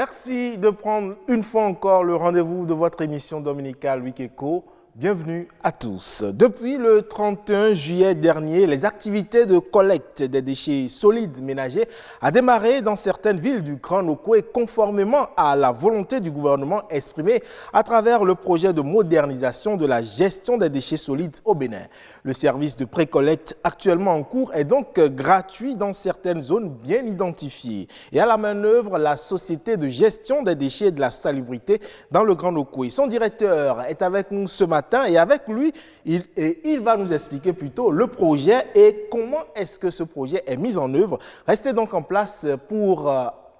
Merci de prendre une fois encore le rendez-vous de votre émission dominicale Week Echo. Bienvenue à tous. Depuis le 31 juillet dernier, les activités de collecte des déchets solides ménagers ont démarré dans certaines villes du Grand Nokoué conformément à la volonté du gouvernement exprimée à travers le projet de modernisation de la gestion des déchets solides au Bénin. Le service de pré-collecte actuellement en cours est donc gratuit dans certaines zones bien identifiées. Et à la manœuvre, la société de gestion des déchets et de la salubrité dans le Grand Nokoué. Son directeur est avec nous ce matin. Et avec lui, il va nous expliquer plutôt le projet et comment est-ce que ce projet est mis en œuvre. Restez donc en place pour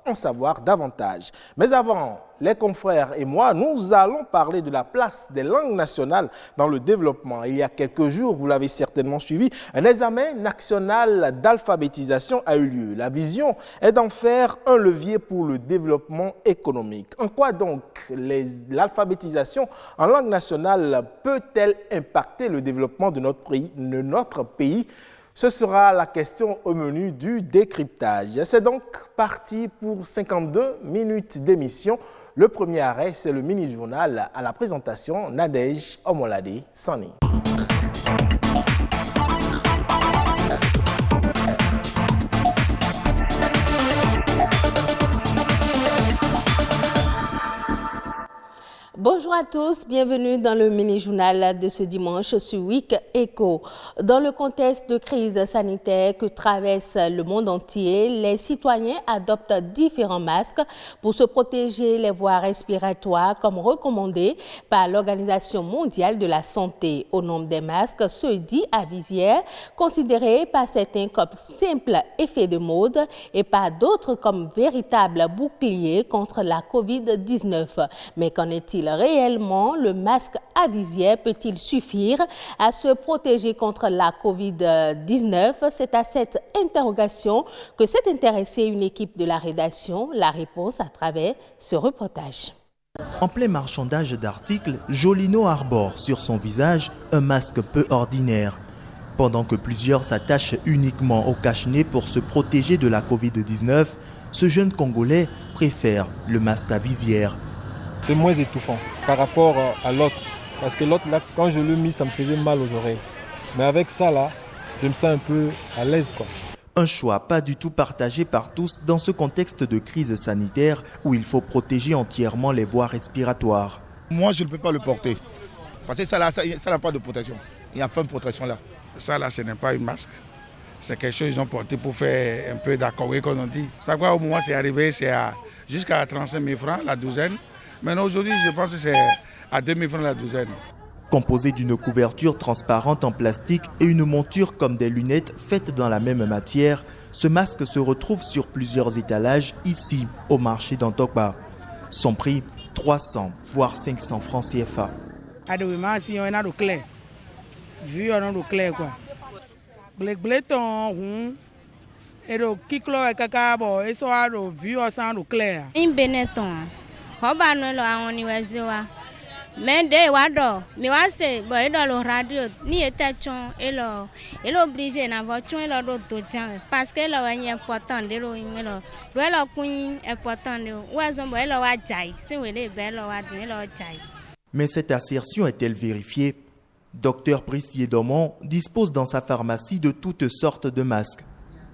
en savoir davantage. Mais avant, les confrères et moi, nous allons parler de la place des langues nationales dans le développement. Il y a quelques jours, vous l'avez certainement suivi, un examen national d'alphabétisation a eu lieu. La vision est d'en faire un levier pour le développement économique. En quoi donc l'alphabétisation en langue nationale peut-elle impacter le développement de notre pays? Ce sera la question au menu du décryptage. C'est donc parti pour 52 minutes d'émission. Le premier arrêt, c'est le mini-journal à la présentation Nadège Omolade Sani. Bonjour à tous, bienvenue dans le mini-journal de ce dimanche sur Week Echo. Dans le contexte de crise sanitaire que traverse le monde entier, les citoyens adoptent différents masques pour se protéger les voies respiratoires comme recommandé par l'Organisation mondiale de la santé. Au nombre des masques, ceux dits à visière, considérés par certains comme simple effet de mode et par d'autres comme véritable bouclier contre la COVID-19. Mais qu'en est-il réellement? Le masque à visière peut-il suffire à se protéger contre la COVID-19? C'est à cette interrogation que s'est intéressée une équipe de la rédaction. La réponse à travers ce reportage. En plein marchandage d'articles, Jolino arbore sur son visage un masque peu ordinaire. Pendant que plusieurs s'attachent uniquement au cache-nez pour se protéger de la COVID-19, ce jeune Congolais préfère le masque à visière. C'est moins étouffant par rapport à l'autre. Parce que l'autre, là, quand je l'ai mis, ça me faisait mal aux oreilles. Mais avec ça, là, je me sens un peu à l'aise, quoi. Un choix pas du tout partagé par tous dans ce contexte de crise sanitaire où il faut protéger entièrement les voies respiratoires. Moi, je ne peux pas le porter. Parce que ça n'a pas de protection. Il n'y a pas de protection là. Ça, là, ce n'est pas un masque. C'est quelque chose qu'ils ont porté pour faire un peu d'accord, comme on dit. Ça, quoi, au moment où c'est arrivé, c'est jusqu'à 35 000 francs la douzaine. Maintenant, aujourd'hui, je pense que c'est à 2 000 francs la douzaine. Composé d'une couverture transparente en plastique et une monture comme des lunettes faites dans la même matière, ce masque se retrouve sur plusieurs étalages ici, au marché d'Antokba. Son prix, 300 voire 500 francs CFA. Mais dès wado mi wase bo edo lo radio ni etachon elo obligé na voiture elo do tojan parce que elo est important de lo elo do elo kun important de wazon bo elo wa jai si we le be elo wa din elo jai. Mais cette assertion est-elle vérifiée? Docteur Brice Domon dispose dans sa pharmacie de toutes sortes de masques.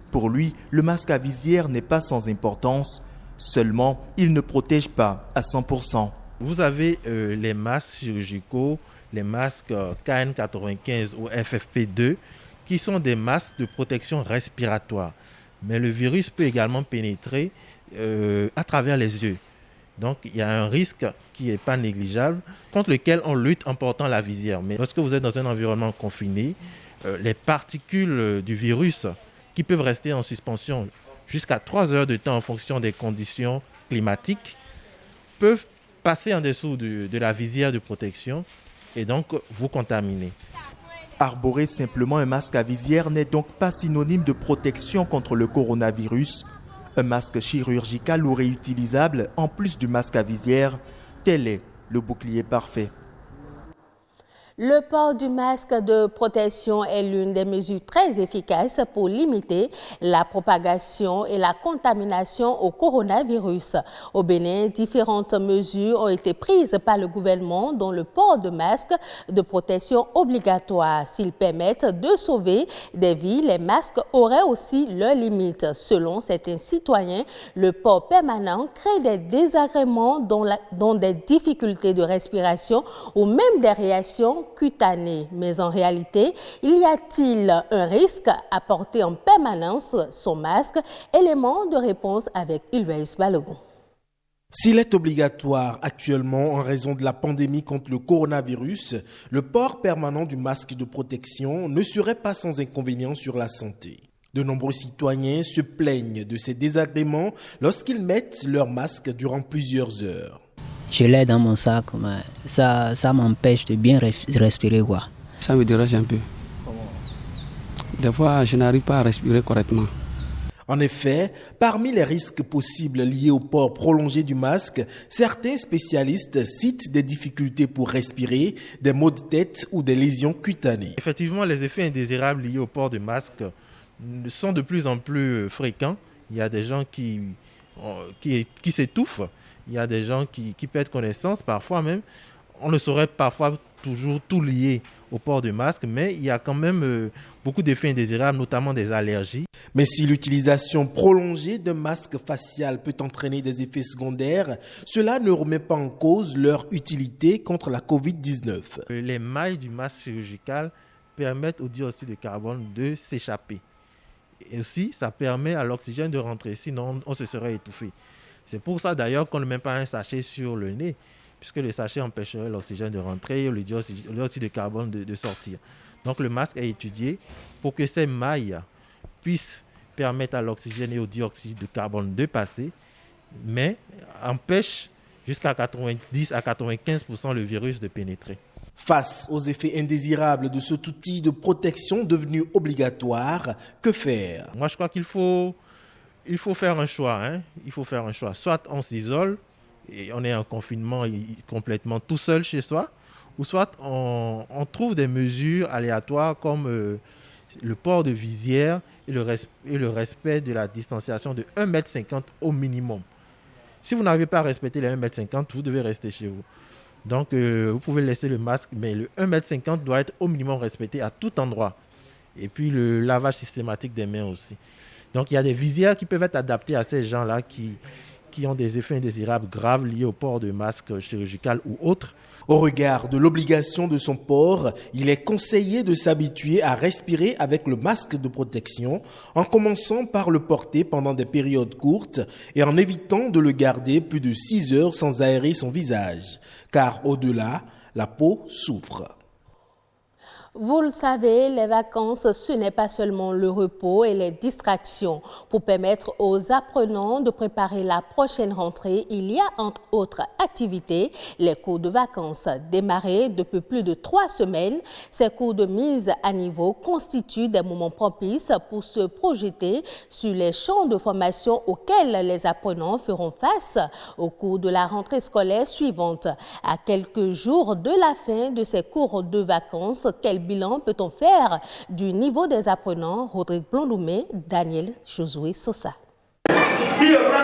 Pour lui, le masque à visière n'est pas sans importance, seulement il ne protège pas à 100%. Vous avez les masques chirurgicaux, les masques KN95 ou FFP2, qui sont des masques de protection respiratoire. Mais le virus peut également pénétrer à travers les yeux. Donc, il y a un risque qui n'est pas négligeable, contre lequel on lutte en portant la visière. Mais lorsque vous êtes dans un environnement confiné, les particules du virus qui peuvent rester en suspension jusqu'à 3 heures de temps en fonction des conditions climatiques peuvent passer en dessous de la visière de protection et donc vous contaminer. Arborer simplement un masque à visière n'est donc pas synonyme de protection contre le coronavirus. Un masque chirurgical ou réutilisable, en plus du masque à visière, tel est le bouclier parfait. Le port du masque de protection est l'une des mesures très efficaces pour limiter la propagation et la contamination au coronavirus. Au Bénin, différentes mesures ont été prises par le gouvernement, dont le port de masque de protection obligatoire. S'ils permettent de sauver des vies, les masques auraient aussi leurs limites. Selon certains citoyens, le port permanent crée des désagréments, dont des difficultés de respiration ou même des réactions cutanées. Mais en réalité, y a-t-il un risque à porter en permanence son masque? Élément de réponse avec Ulvaïs Balogun. S'il est obligatoire actuellement en raison de la pandémie contre le coronavirus, le port permanent du masque de protection ne serait pas sans inconvénient sur la santé. De nombreux citoyens se plaignent de ces désagréments lorsqu'ils mettent leur masque durant plusieurs heures. Je l'ai dans mon sac, mais ça m'empêche de bien respirer, quoi. Ça me dérange un peu. Des fois, je n'arrive pas à respirer correctement. En effet, parmi les risques possibles liés au port prolongé du masque, certains spécialistes citent des difficultés pour respirer, des maux de tête ou des lésions cutanées. Effectivement, les effets indésirables liés au port du masque sont de plus en plus fréquents. Il y a des gens qui s'étouffent. Il y a des gens qui perdent connaissance, parfois même. On ne saurait parfois toujours tout lier au port de masque, mais il y a quand même beaucoup d'effets indésirables, notamment des allergies. Mais si l'utilisation prolongée d'un masque facial peut entraîner des effets secondaires, cela ne remet pas en cause leur utilité contre la Covid-19. Les mailles du masque chirurgical permettent au dioxyde de carbone de s'échapper. Et aussi, ça permet à l'oxygène de rentrer, sinon on se serait étouffé. C'est pour ça d'ailleurs qu'on ne met pas un sachet sur le nez, puisque le sachet empêcherait l'oxygène de rentrer et le dioxyde de carbone de sortir. Donc le masque est étudié pour que ces mailles puissent permettre à l'oxygène et au dioxyde de carbone de passer, mais empêche jusqu'à 90 à 95% le virus de pénétrer. Face aux effets indésirables de cet outil de protection devenu obligatoire, que faire? Moi, je crois qu'il faut faire un choix. Il faut faire un choix. Soit on s'isole et on est en confinement complètement tout seul chez soi, ou soit on trouve des mesures aléatoires comme le port de visière et le respect de la distanciation de 1,50 m au minimum. Si vous n'arrivez pas à respecter les 1,50 m, vous devez rester chez vous. Donc, vous pouvez laisser le masque, mais le 1,50 m doit être au minimum respecté à tout endroit. Et puis, le lavage systématique des mains aussi. Donc, il y a des visières qui peuvent être adaptées à ces gens-là qui ont des effets indésirables graves liés au port de masque chirurgical ou autres. Au regard de l'obligation de son port, il est conseillé de s'habituer à respirer avec le masque de protection, en commençant par le porter pendant des périodes courtes et en évitant de le garder plus de 6 heures sans aérer son visage, car au-delà, la peau souffre. Vous le savez, les vacances, ce n'est pas seulement le repos et les distractions. Pour permettre aux apprenants de préparer la prochaine rentrée, il y a entre autres activités les cours de vacances. Démarrés depuis plus de 3 semaines, ces cours de mise à niveau constituent des moments propices pour se projeter sur les champs de formation auxquels les apprenants feront face au cours de la rentrée scolaire suivante. À quelques jours de la fin de ces cours de vacances, quel bilan peut-on faire du niveau des apprenants? Rodrigue Blondoumé, Daniel Josué Sosa.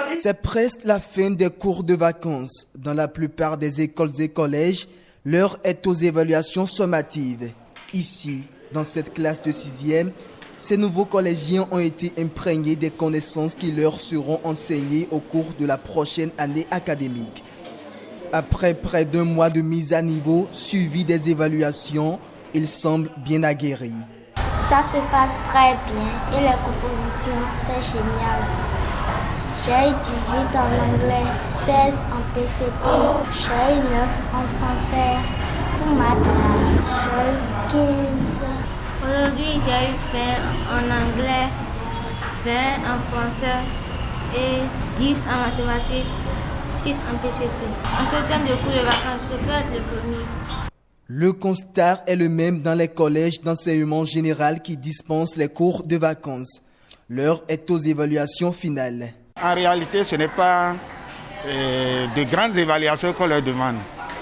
C'est presque la fin des cours de vacances. Dans la plupart des écoles et collèges, l'heure est aux évaluations sommatives. Ici, dans cette classe de 6e, ces nouveaux collégiens ont été imprégnés des connaissances qui leur seront enseignées au cours de la prochaine année académique. Après près d'un mois de mise à niveau, suivi des évaluations, ils semblent bien aguerris. Ça se passe très bien et les compositions, c'est génial. J'ai eu 18 en anglais, 16 en PCT, j'ai eu 9 en français. Pour maths, j'ai eu 15. Aujourd'hui, j'ai eu 20 en anglais, 20 en français et 10 en mathématiques, 6 en PCT. En ce terme de cours de vacances, je peux être le premier. Le constat est le même dans les collèges d'enseignement général qui dispensent les cours de vacances. L'heure est aux évaluations finales. En réalité, ce n'est pas de grandes évaluations qu'on leur demande.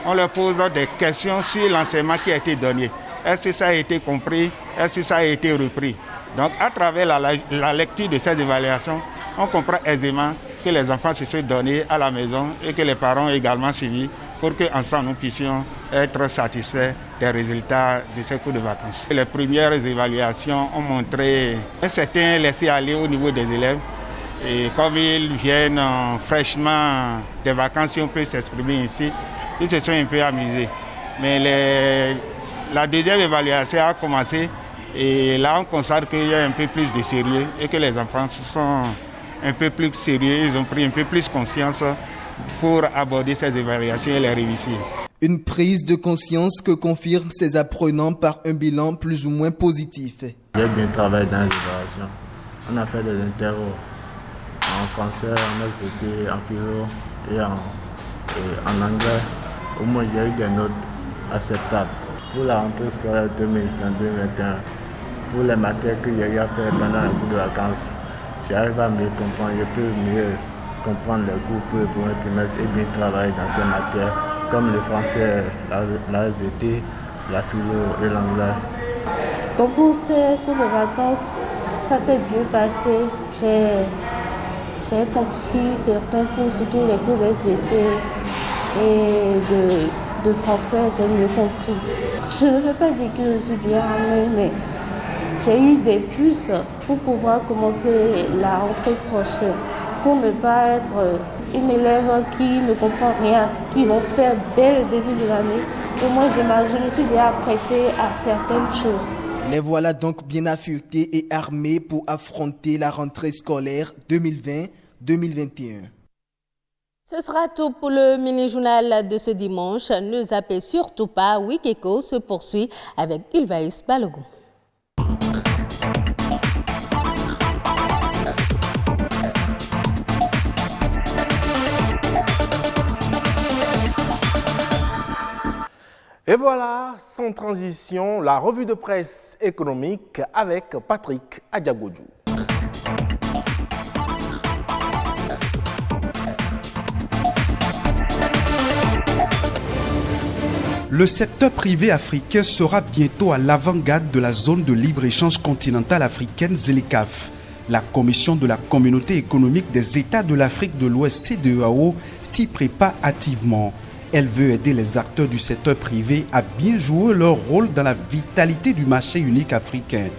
on leur pose des questions sur l'enseignement qui a été donné. Est-ce que ça a été compris? Est-ce que ça a été repris? Donc à travers la lecture de ces évaluations, on comprend aisément que les enfants se sont donnés à la maison et que les parents ont également suivi pour qu'ensemble nous puissions être satisfaits des résultats de ces cours de vacances. Les premières évaluations ont montré un certain laisser-aller au niveau des élèves. Et comme ils viennent fraîchement des vacances, si on peut s'exprimer ici, ils se sont un peu amusés. Mais la deuxième évaluation a commencé et là on constate qu'il y a un peu plus de sérieux et que les enfants sont un peu plus sérieux, ils ont pris un peu plus conscience pour aborder ces évaluations et les réussir. Une prise de conscience que confirment ces apprenants par un bilan plus ou moins positif. J'ai bien travaillé dans les évaluations. On a fait des interros en français, en SVT, en philo et en anglais. Au moins, il y a eu des notes acceptables. Pour la rentrée scolaire 2020-2021, pour les matières qu'il y a eu à faire pendant les cours de vacances, j'arrive à mieux comprendre, je peux mieux comprendre les cours pour le premier trimestre et bien travailler dans ces matières comme le français, la SVT, la philo et l'anglais. Donc pour ces cours de vacances, ça s'est bien passé. J'ai compris certains cours, surtout les cours d'SVT et de français, j'ai mieux compris. Je ne vais pas dire que je suis bien armée, mais j'ai eu des plus pour pouvoir commencer la rentrée prochaine, pour ne pas être une élève qui ne comprend rien à ce qu'ils vont faire dès le début de l'année. Au moins, je me suis déjà prêtée à certaines choses. Les voilà donc bien affûtés et armés pour affronter la rentrée scolaire 2020-2021. Ce sera tout pour le mini-journal de ce dimanche. Ne zappez surtout pas, Wikeko se poursuit avec Ulvaeus Balogun. Et voilà, sans transition, la revue de presse économique avec Patrick Adjagodjou. Le secteur privé africain sera bientôt à l'avant-garde de la zone de libre-échange continentale africaine ZLECAf. La Commission de la Communauté économique des États de l'Afrique de l'Ouest CEDEAO s'y prépare activement. Elle veut aider les acteurs du secteur privé à bien jouer leur rôle dans la vitalité du marché unique africain.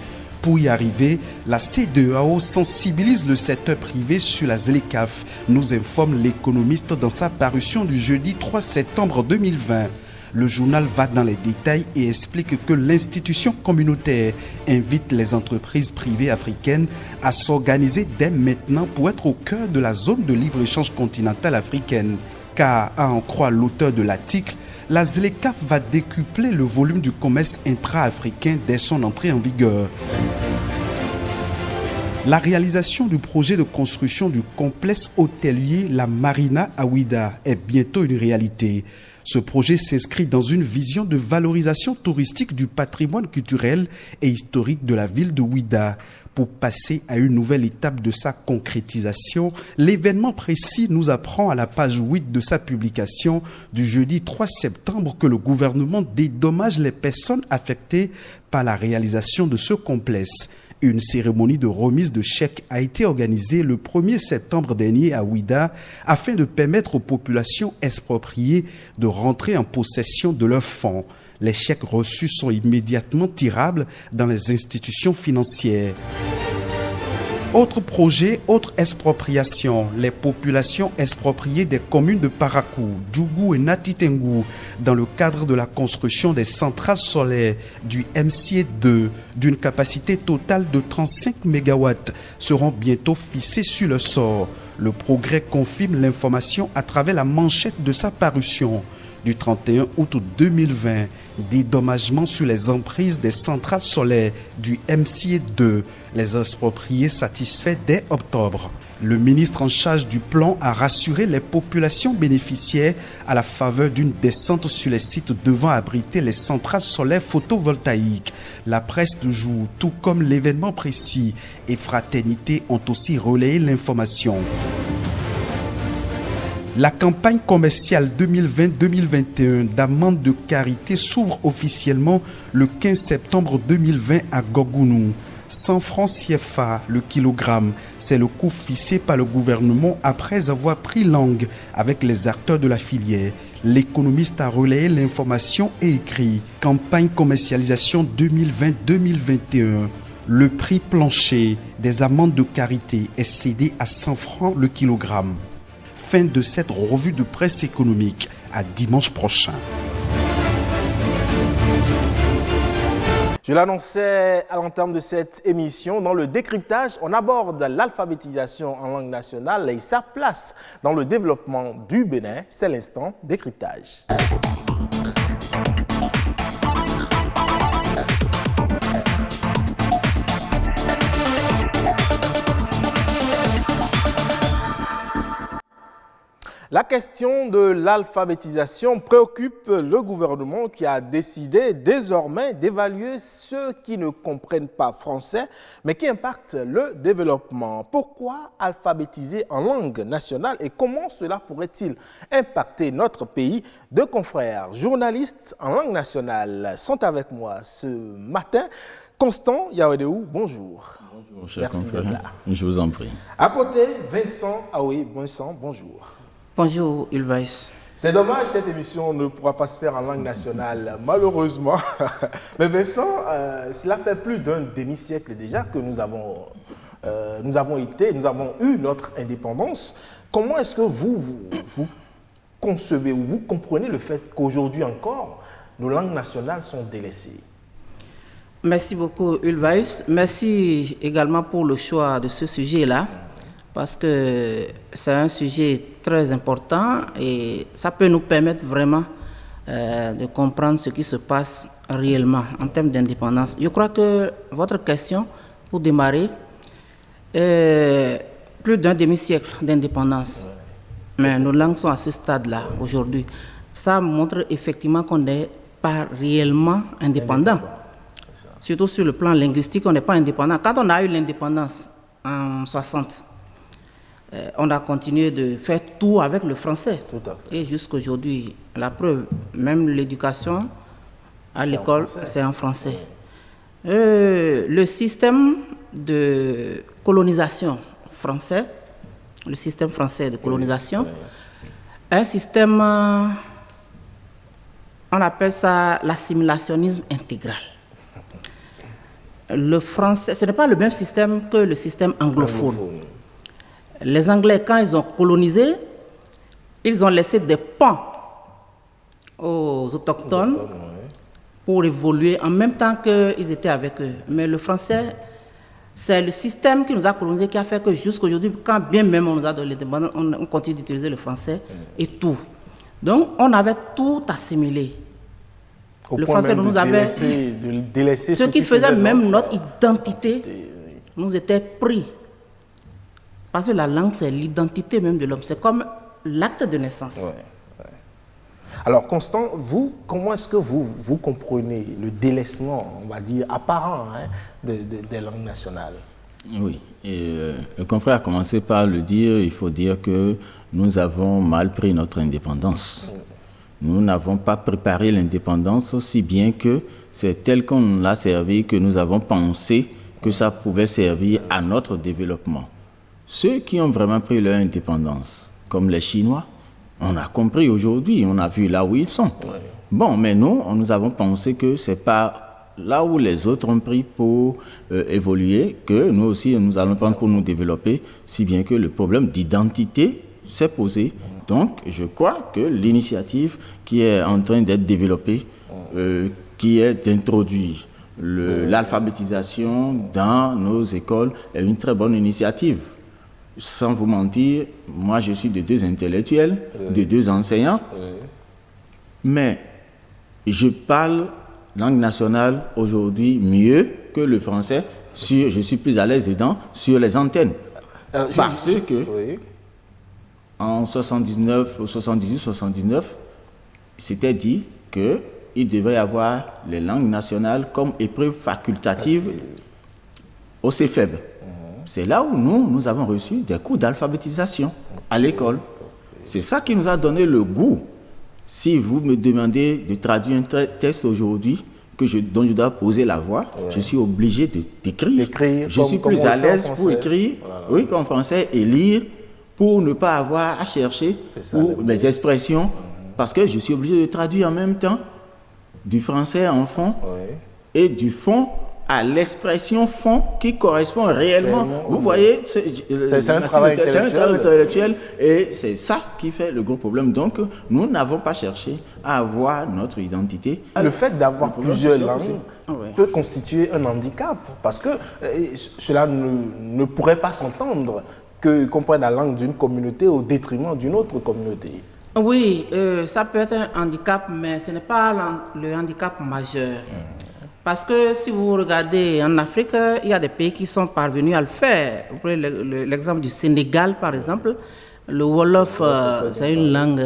Pour y arriver, la CEDEAO sensibilise le secteur privé sur la ZLECAf, nous informe l'économiste dans sa parution du jeudi 3 septembre 2020. Le journal va dans les détails et explique que l'institution communautaire invite les entreprises privées africaines à s'organiser dès maintenant pour être au cœur de la zone de libre-échange continentale africaine. Car, à en croire l'auteur de l'article, la ZLECAf va décupler le volume du commerce intra-africain dès son entrée en vigueur. La réalisation du projet de construction du complexe hôtelier La Marina à Ouidah est bientôt une réalité. Ce projet s'inscrit dans une vision de valorisation touristique du patrimoine culturel et historique de la ville de Ouidah. Pour passer à une nouvelle étape de sa concrétisation, l'événement précis nous apprend à la page 8 de sa publication du jeudi 3 septembre que le gouvernement dédommage les personnes affectées par la réalisation de ce complexe. Une cérémonie de remise de chèques a été organisée le 1er septembre dernier à Ouidah afin de permettre aux populations expropriées de rentrer en possession de leurs fonds. Les chèques reçus sont immédiatement tirables dans les institutions financières. Autre projet, autre expropriation, les populations expropriées des communes de Parakou, Djougou et Natitengu dans le cadre de la construction des centrales solaires du MCA 2 d'une capacité totale de 35 MW seront bientôt fixées sur le sort. Le Progrès confirme l'information à travers la manchette de sa parution du 31 août 2020, dédommagement sur les emprises des centrales solaires du MCA 2, les expropriés satisfaits dès octobre. Le ministre en charge du plan a rassuré les populations bénéficiaires à la faveur d'une descente sur les sites devant abriter les centrales solaires photovoltaïques. La presse du jour, tout comme l'événement précis et Fraternité ont aussi relayé l'information. La campagne commerciale 2020-2021 d'amende de karité s'ouvre officiellement le 15 septembre 2020 à Gogounou. 100 francs CFA le kilogramme, c'est le coût fixé par le gouvernement après avoir pris langue avec les acteurs de la filière. L'économiste a relayé l'information et écrit « Campagne commercialisation 2020-2021 ». Le prix plancher des amandes de karité est cédé à 100 francs le kilogramme. Fin de cette revue de presse économique. À dimanche prochain. Je l'annonçais à l'entame de cette émission. Dans le décryptage, on aborde l'alphabétisation en langue nationale et sa place dans le développement du Bénin. C'est l'instant décryptage. La question de l'alphabétisation préoccupe le gouvernement qui a décidé désormais d'évaluer ceux qui ne comprennent pas français, mais qui impactent le développement. Pourquoi alphabétiser en langue nationale et comment cela pourrait-il impacter notre pays? Deux confrères journalistes en langue nationale sont avec moi ce matin. Constant Yaodeou, bonjour. Bonjour, cher confrère. Je vous en prie. À côté, Vincent Aoui. Vincent, bonjour. Bonjour, Ulvaïs. C'est dommage, cette émission ne pourra pas se faire en langue nationale, malheureusement. Mais Vincent, cela fait plus d'un demi-siècle déjà que nous avons eu notre indépendance. Comment est-ce que vous concevez ou vous comprenez le fait qu'aujourd'hui encore, nos langues nationales sont délaissées? Merci beaucoup, Ulvaïs. Merci également pour le choix de ce sujet-là, parce que c'est un sujet très important et ça peut nous permettre vraiment de comprendre ce qui se passe réellement en termes d'indépendance. Je crois que votre question, pour démarrer, plus d'un demi-siècle d'indépendance, mais nos langues sont à ce stade-là aujourd'hui. Ça montre effectivement qu'on n'est pas réellement indépendant. Surtout sur le plan linguistique, on n'est pas indépendant. Quand on a eu l'indépendance en 60, on a continué de faire tout avec le français. Tout à fait. Et jusqu'aujourd'hui, la preuve, même l'éducation à l'école, c'est en français. Le système de colonisation français, le système français de colonisation, un système, on appelle ça l'assimilationnisme intégral. Le français, ce n'est pas le même système que le système anglophone. Les Anglais, quand ils ont colonisé, ils ont laissé des pans aux autochtones pour évoluer en même temps qu'ils étaient avec eux. Mais le français, c'est le système qui nous a colonisé qui a fait que jusqu'aujourd'hui, quand bien même on nous a donné l'indépendance, on continue d'utiliser le français et tout. Donc, on avait tout assimilé. Le français nous avait délaissé ce qui faisait même notre identité nous était pris. Parce que la langue, c'est l'identité même de l'homme. C'est comme l'acte de naissance. Ouais. Alors, Constant, vous, comment est-ce que vous comprenez le délaissement, on va dire, apparent des langues nationales? Oui, et le confrère a commencé par le dire, il faut dire que nous avons mal pris notre indépendance. Nous n'avons pas préparé l'indépendance aussi bien que c'est tel qu'on l'a servi que nous avons pensé que ça pouvait servir à notre développement. Ceux qui ont vraiment pris leur indépendance, comme les Chinois, on a compris aujourd'hui, on a vu là où ils sont. Ouais. Bon, mais nous avons pensé que ce n'est pas là où les autres ont pris pour évoluer, que nous aussi, nous allons prendre pour nous développer, si bien que le problème d'identité s'est posé. Donc, je crois que l'initiative qui est en train d'être développée, qui est d'introduire l'alphabétisation dans nos écoles, est une très bonne initiative. Sans vous mentir, moi je suis de deux intellectuels, de deux enseignants, mais je parle langue nationale aujourd'hui mieux que le français, je suis plus à l'aise dedans sur les antennes. Parce que en 79, 78, 79, c'était dit qu'il devait y avoir les langues nationales comme épreuve facultative au CFEB. C'est là où nous avons reçu des cours d'alphabétisation à l'école. C'est ça qui nous a donné le goût. Si vous me demandez de traduire un texte aujourd'hui, dont je dois poser la voix, je suis obligé d'écrire. Je suis plus à l'aise pour écrire, qu'en français, et lire, pour ne pas avoir à chercher pour les expressions, parce que je suis obligé de traduire en même temps du français en fond et du fond à l'expression fond qui correspond réellement. Vous voyez, c'est un travail intellectuel et c'est ça qui fait le gros problème. Donc, nous n'avons pas cherché à avoir notre identité. Le fait d'avoir plusieurs langues peut constituer un handicap parce que cela ne pourrait pas s'entendre qu'on prenne la langue d'une communauté au détriment d'une autre communauté. Oui, ça peut être un handicap, mais ce n'est pas le handicap majeur. Parce que si vous regardez en Afrique, il y a des pays qui sont parvenus à le faire. Vous prenez l'exemple du Sénégal, par exemple. Le Wolof, c'est une langue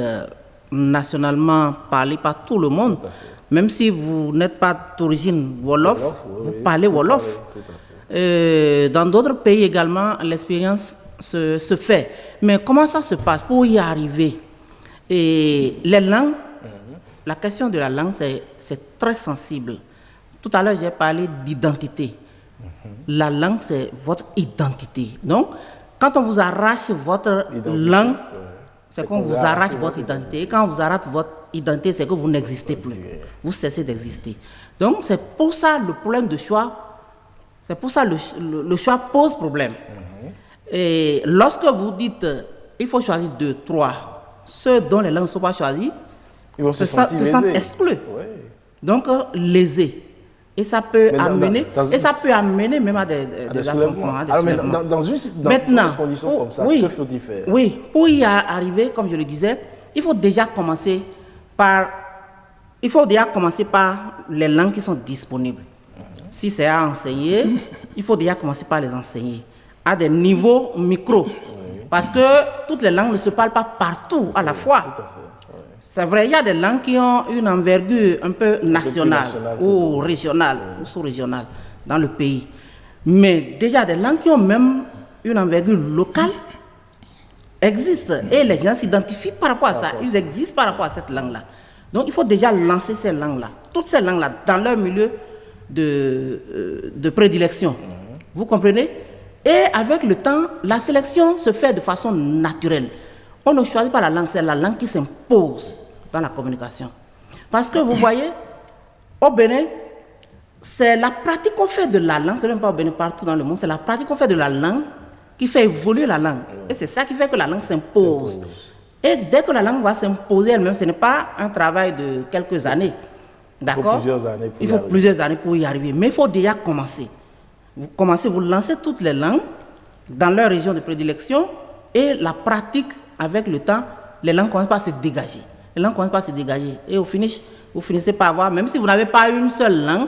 nationalement parlée par tout le monde. Même si vous n'êtes pas d'origine Wolof, vous parlez Wolof. Dans d'autres pays également, l'expérience se fait. Mais comment ça se passe pour y arriver? Et les langues, la question de la langue, c'est très sensible. Tout à l'heure, j'ai parlé d'identité. La langue, c'est votre identité. Donc, quand on vous arrache votre langue, c'est qu'on vous arrache votre identité. Et quand on vous arrache votre identité, c'est que vous n'existez plus. Vous cessez d'exister. Donc, c'est pour ça le problème de choix, c'est pour ça le choix pose problème. Et lorsque vous dites, il faut choisir 2, 3, ceux dont les langues ne sont pas choisies, ils se sentent exclus. Donc, lésés. Et ça peut amener même à des affrontements. Maintenant, dans une condition comme ça, que faut-il faire? Oui, pour y arriver, comme je le disais, il faut déjà commencer par les langues qui sont disponibles. Si c'est à enseigner, il faut déjà commencer par les enseigner à des niveaux micro. Parce que toutes les langues ne se parlent pas partout à la fois. C'est vrai, il y a des langues qui ont une envergure un peu nationale ou régionale ou sous-régionale dans le pays. Mais déjà des langues qui ont même une envergure locale existent. Et les gens s'identifient par rapport à ça. Ils existent par rapport à cette langue-là. Donc il faut déjà lancer ces langues-là. Toutes ces langues-là dans leur milieu de prédilection. Vous comprenez? Et avec le temps, la sélection se fait de façon naturelle. On ne choisit pas la langue, c'est la langue qui s'impose dans la communication. Parce que vous voyez, au Bénin, c'est la pratique qu'on fait de la langue, ce n'est même pas au Bénin, partout dans le monde, c'est la pratique qu'on fait de la langue qui fait évoluer la langue. Et c'est ça qui fait que la langue s'impose. Et dès que la langue va s'imposer elle-même, ce n'est pas un travail de quelques années. D'accord? Il faut plusieurs années pour y arriver. Mais il faut déjà commencer. Vous lancez toutes les langues dans leur région de prédilection et la pratique, avec le temps, les langues commencent pas à se dégager. Les langues commencent pas à se dégager. Et au finish, vous finissez par avoir, même si vous n'avez pas une seule langue,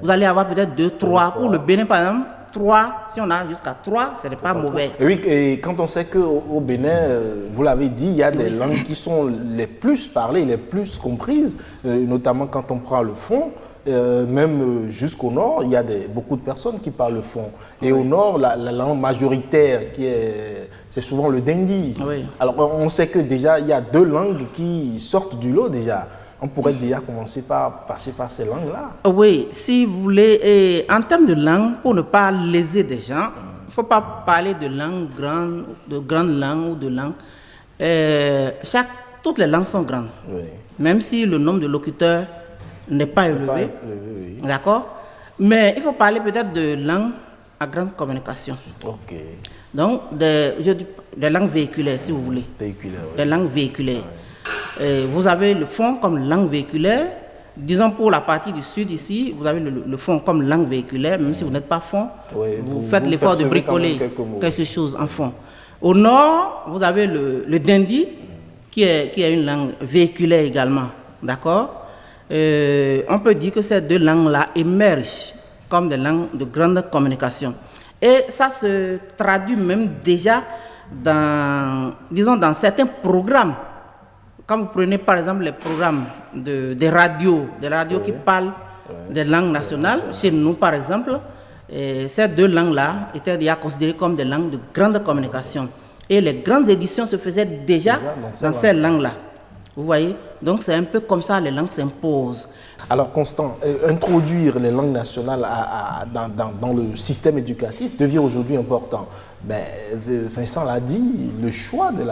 vous allez avoir peut-être 2, 3. Pour le Bénin, par exemple, 3. Si on a jusqu'à 3, ce n'est pas mauvais. Et oui, et quand on sait qu'au Bénin, vous l'avez dit, il y a des langues qui sont les plus parlées, les plus comprises, notamment quand on prend le fon. Même jusqu'au nord, il y a beaucoup de personnes qui parlent le fon. Et au nord, la langue majoritaire, c'est souvent le Dendi. Alors on sait que déjà, il y a 2 langues qui sortent du lot déjà. On pourrait déjà commencer par passer par ces langues-là. Oui, si vous voulez, et en termes de langue, pour ne pas léser des gens, il ne faut pas parler de langue grande, de grande langue ou de langue. Toutes les langues sont grandes. Même si le nombre de locuteurs n'est pas élevé. D'accord? Mais il faut parler peut-être de langues à grande communication. Donc, des langues véhiculaires, si vous voulez. Des langues véhiculaires. Vous avez le fon comme langue véhiculaire. Disons pour la partie du sud ici, vous avez le fon comme langue véhiculaire, même si vous n'êtes pas fon, vous faites l'effort de bricoler quelque chose en fond. Au nord, vous avez le Dendi, qui est une langue véhiculaire également. D'accord? On peut dire que ces 2 langues-là émergent comme des langues de grande communication. Et ça se traduit même déjà dans certains programmes. Quand vous prenez par exemple les programmes des radios qui parlent des langues nationales, chez nous par exemple, ces 2 langues-là étaient déjà considérées comme des langues de grande communication. Et les grandes éditions se faisaient déjà dans ces langues-là. Vous voyez? Donc c'est un peu comme ça, les langues s'imposent. Alors Constant, introduire les langues nationales dans le système éducatif devient aujourd'hui important. Mais Vincent l'a dit, le choix de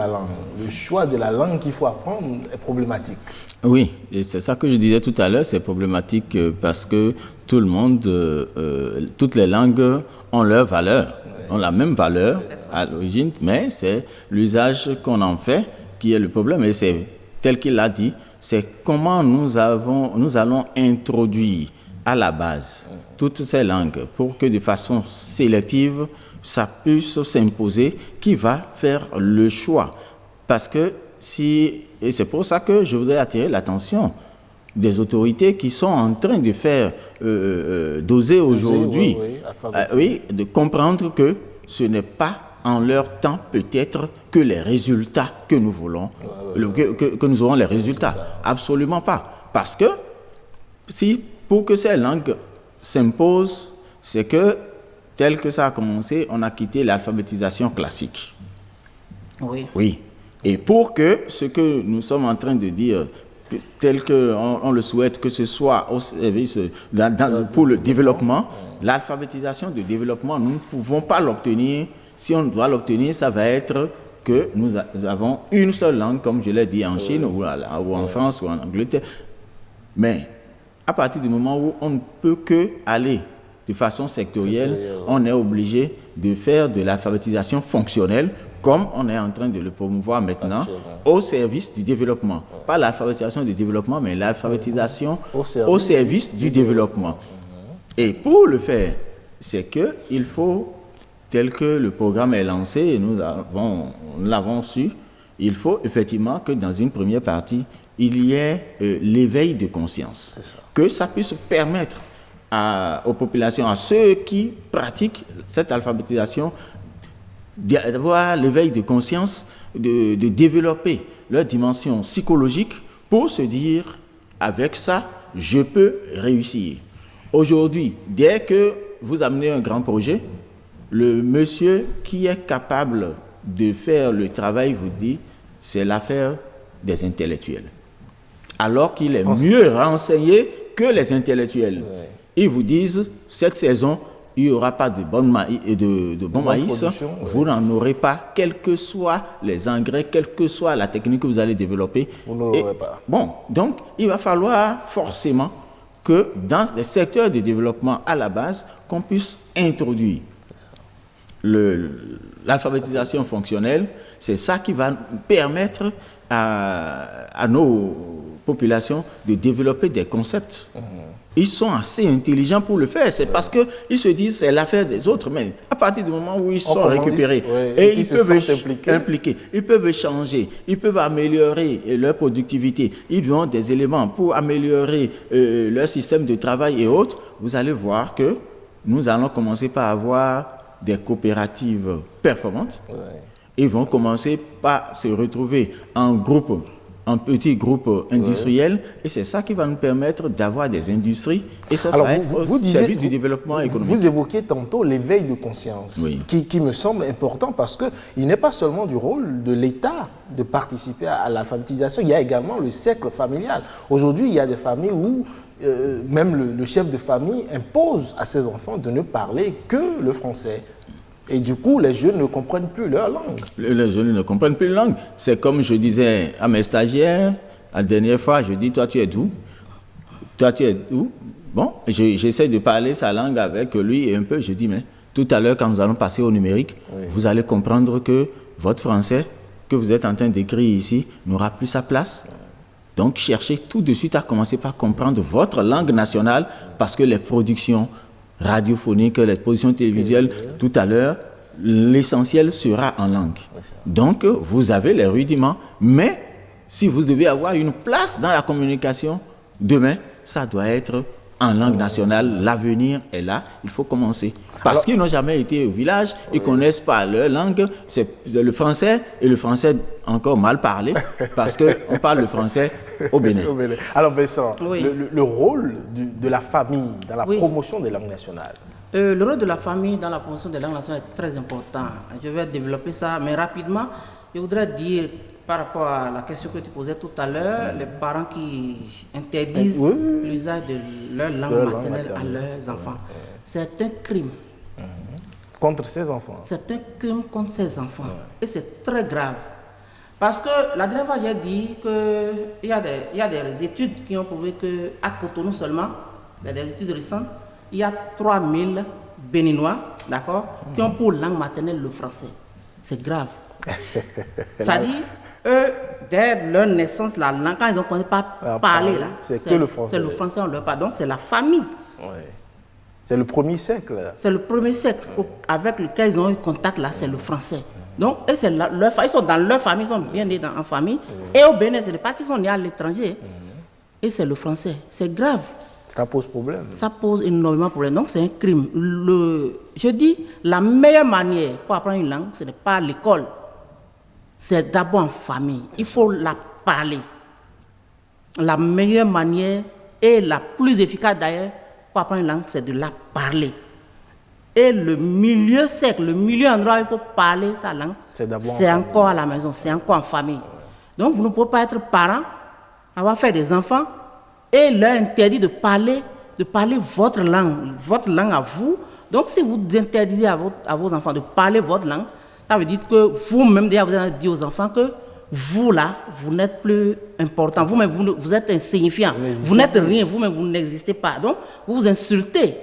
la langue qu'il faut apprendre est problématique. Oui, et c'est ça que je disais tout à l'heure, c'est problématique parce que tout le monde, toutes les langues ont leur valeur, ont la même valeur à l'origine, mais c'est l'usage qu'on en fait qui est le problème. Et c'est tel qu'il l'a dit, c'est comment nous allons introduire à la base toutes ces langues pour que de façon sélective, ça puisse s'imposer, qui va faire le choix. Parce que et c'est pour ça que je voudrais attirer l'attention des autorités qui sont en train de faire, d'oser aujourd'hui, de comprendre que ce n'est pas en leur temps peut-être que les résultats que nous voulons, que nous aurons les résultats. Absolument pas. Parce que pour que ces langues s'imposent, c'est que tel que ça a commencé, on a quitté l'alphabétisation classique. Oui. Et pour que ce que nous sommes en train de dire, tel qu'on le souhaite, que ce soit au service pour le développement, l'alphabétisation de développement, nous ne pouvons pas l'obtenir. Si on doit l'obtenir, ça va être que nous avons une seule langue, comme je l'ai dit en Chine ou en France ou en Angleterre. Mais à partir du moment où on ne peut que aller de façon sectorielle, on est obligé de faire de l'alphabétisation fonctionnelle, comme on est en train de le promouvoir maintenant, au service du développement. Pas l'alphabétisation du développement, mais l'alphabétisation au service du développement. Et pour le faire, c'est qu'il faut, tel que le programme est lancé, et nous l'avons su, il faut effectivement que dans une première partie, il y ait l'éveil de conscience. Que ça puisse permettre aux populations, à ceux qui pratiquent cette alphabétisation, d'avoir l'éveil de conscience, de développer leur dimension psychologique pour se dire, avec ça, je peux réussir. Aujourd'hui, dès que vous amenez un grand projet, le monsieur qui est capable de faire le travail vous dit, c'est l'affaire des intellectuels. Alors qu'il est mieux renseigné que les intellectuels. Ils vous disent, cette saison, il n'y aura pas de bon maïs, vous n'en aurez pas, quels que soient les engrais, quelle que soit la technique que vous allez développer. Vous ne l'aurez pas. Bon, donc il va falloir forcément que dans les secteurs de développement à la base, qu'on puisse introduire l'alphabétisation fonctionnelle. C'est ça qui va permettre à nos populations de développer des concepts. Ils sont assez intelligents pour le faire. C'est parce qu'ils se disent c'est l'affaire des autres. Mais à partir du moment où ils sont récupérés et ils peuvent impliquer, ils peuvent échanger, ils peuvent améliorer leur productivité, ils ont des éléments pour améliorer leur système de travail et autres, vous allez voir que nous allons commencer par avoir des coopératives performantes. Ils vont commencer par se retrouver en groupe, en petits groupes industriels, et c'est ça qui va nous permettre d'avoir des industries, et ça va être au service du développement économique. Vous évoquiez tantôt l'éveil de conscience, qui me semble important parce qu'il n'est pas seulement du rôle de l'État de participer à l'alphabétisation, il y a également le cercle familial. Aujourd'hui, il y a des familles où même le chef de famille impose à ses enfants de ne parler que le français. Et du coup, les jeunes ne comprennent plus leur langue. Les jeunes ne comprennent plus la langue. C'est comme je disais à mes stagiaires, la dernière fois, je dis, toi tu es d'où? Toi tu es d'où? Bon, j'essaie de parler sa langue avec lui et un peu, je dis, mais tout à l'heure, quand nous allons passer au numérique, vous allez comprendre que votre français, que vous êtes en train d'écrire ici, n'aura plus sa place. Donc, cherchez tout de suite à commencer par comprendre votre langue nationale parce que les productions radiophoniques, les productions télévisuelles, tout à l'heure, l'essentiel sera en langue. Donc, vous avez les rudiments, mais si vous devez avoir une place dans la communication, demain, ça doit être en langue nationale. L'avenir est là, il faut commencer. Parce qu'ils n'ont jamais été au village, ils ne connaissent pas leur langue, c'est le français, et le français encore mal parlé, parce qu'on parle le français au Bénin. Alors Vincent, le rôle de la famille dans la promotion des langues nationales. Le rôle de la famille dans la promotion des langues nationales est très important. Je vais développer ça, mais rapidement, je voudrais dire, par rapport à la question que tu posais tout à l'heure, les parents qui interdisent l'usage de leur langue maternelle à leurs enfants. C'est un crime. Contre ces enfants. C'est un crime contre ces enfants. Et c'est très grave. Parce que la dernière fois, j'ai dit qu'il y a des études qui ont prouvé qu'à Cotonou seulement, il y a des études récentes, il y a 3000 Béninois, d'accord, qui ont pour langue maternelle le français. C'est grave. C'est-à-dire, eux, dès leur naissance, la langue, quand ils ont commencé à parler, là, c'est que le français. C'est le français, on leur parle. Donc, c'est la famille. C'est le premier siècle. C'est le premier siècle avec lequel ils ont eu contact, là, c'est le français. Donc, et c'est ils sont dans leur famille, ils sont bien nés en famille. Et au Bénin, ce n'est pas qu'ils sont nés à l'étranger. Et c'est le français. C'est grave. Ça pose problème. Ça pose énormément de problèmes. Donc, c'est un crime. Je dis, la meilleure manière pour apprendre une langue, ce n'est pas à l'école. C'est d'abord en famille. Il faut la parler. La meilleure manière et la plus efficace d'ailleurs pour apprendre une langue, c'est de la parler. Et le milieu sec, le milieu endroit où il faut parler sa langue, c'est encore à la maison, c'est encore en famille. Donc, vous ne pouvez pas être parent, avoir fait des enfants, et leur interdit de parler votre langue à vous. Donc, si vous interdisez à vos enfants de parler votre langue, ça veut dire que vous-même, déjà, vous avez dit aux enfants que vous, là, vous n'êtes plus important. Vous-même, vous êtes insignifiant. Vous n'êtes rien. Vous-même, vous n'existez pas. Donc, vous vous insultez.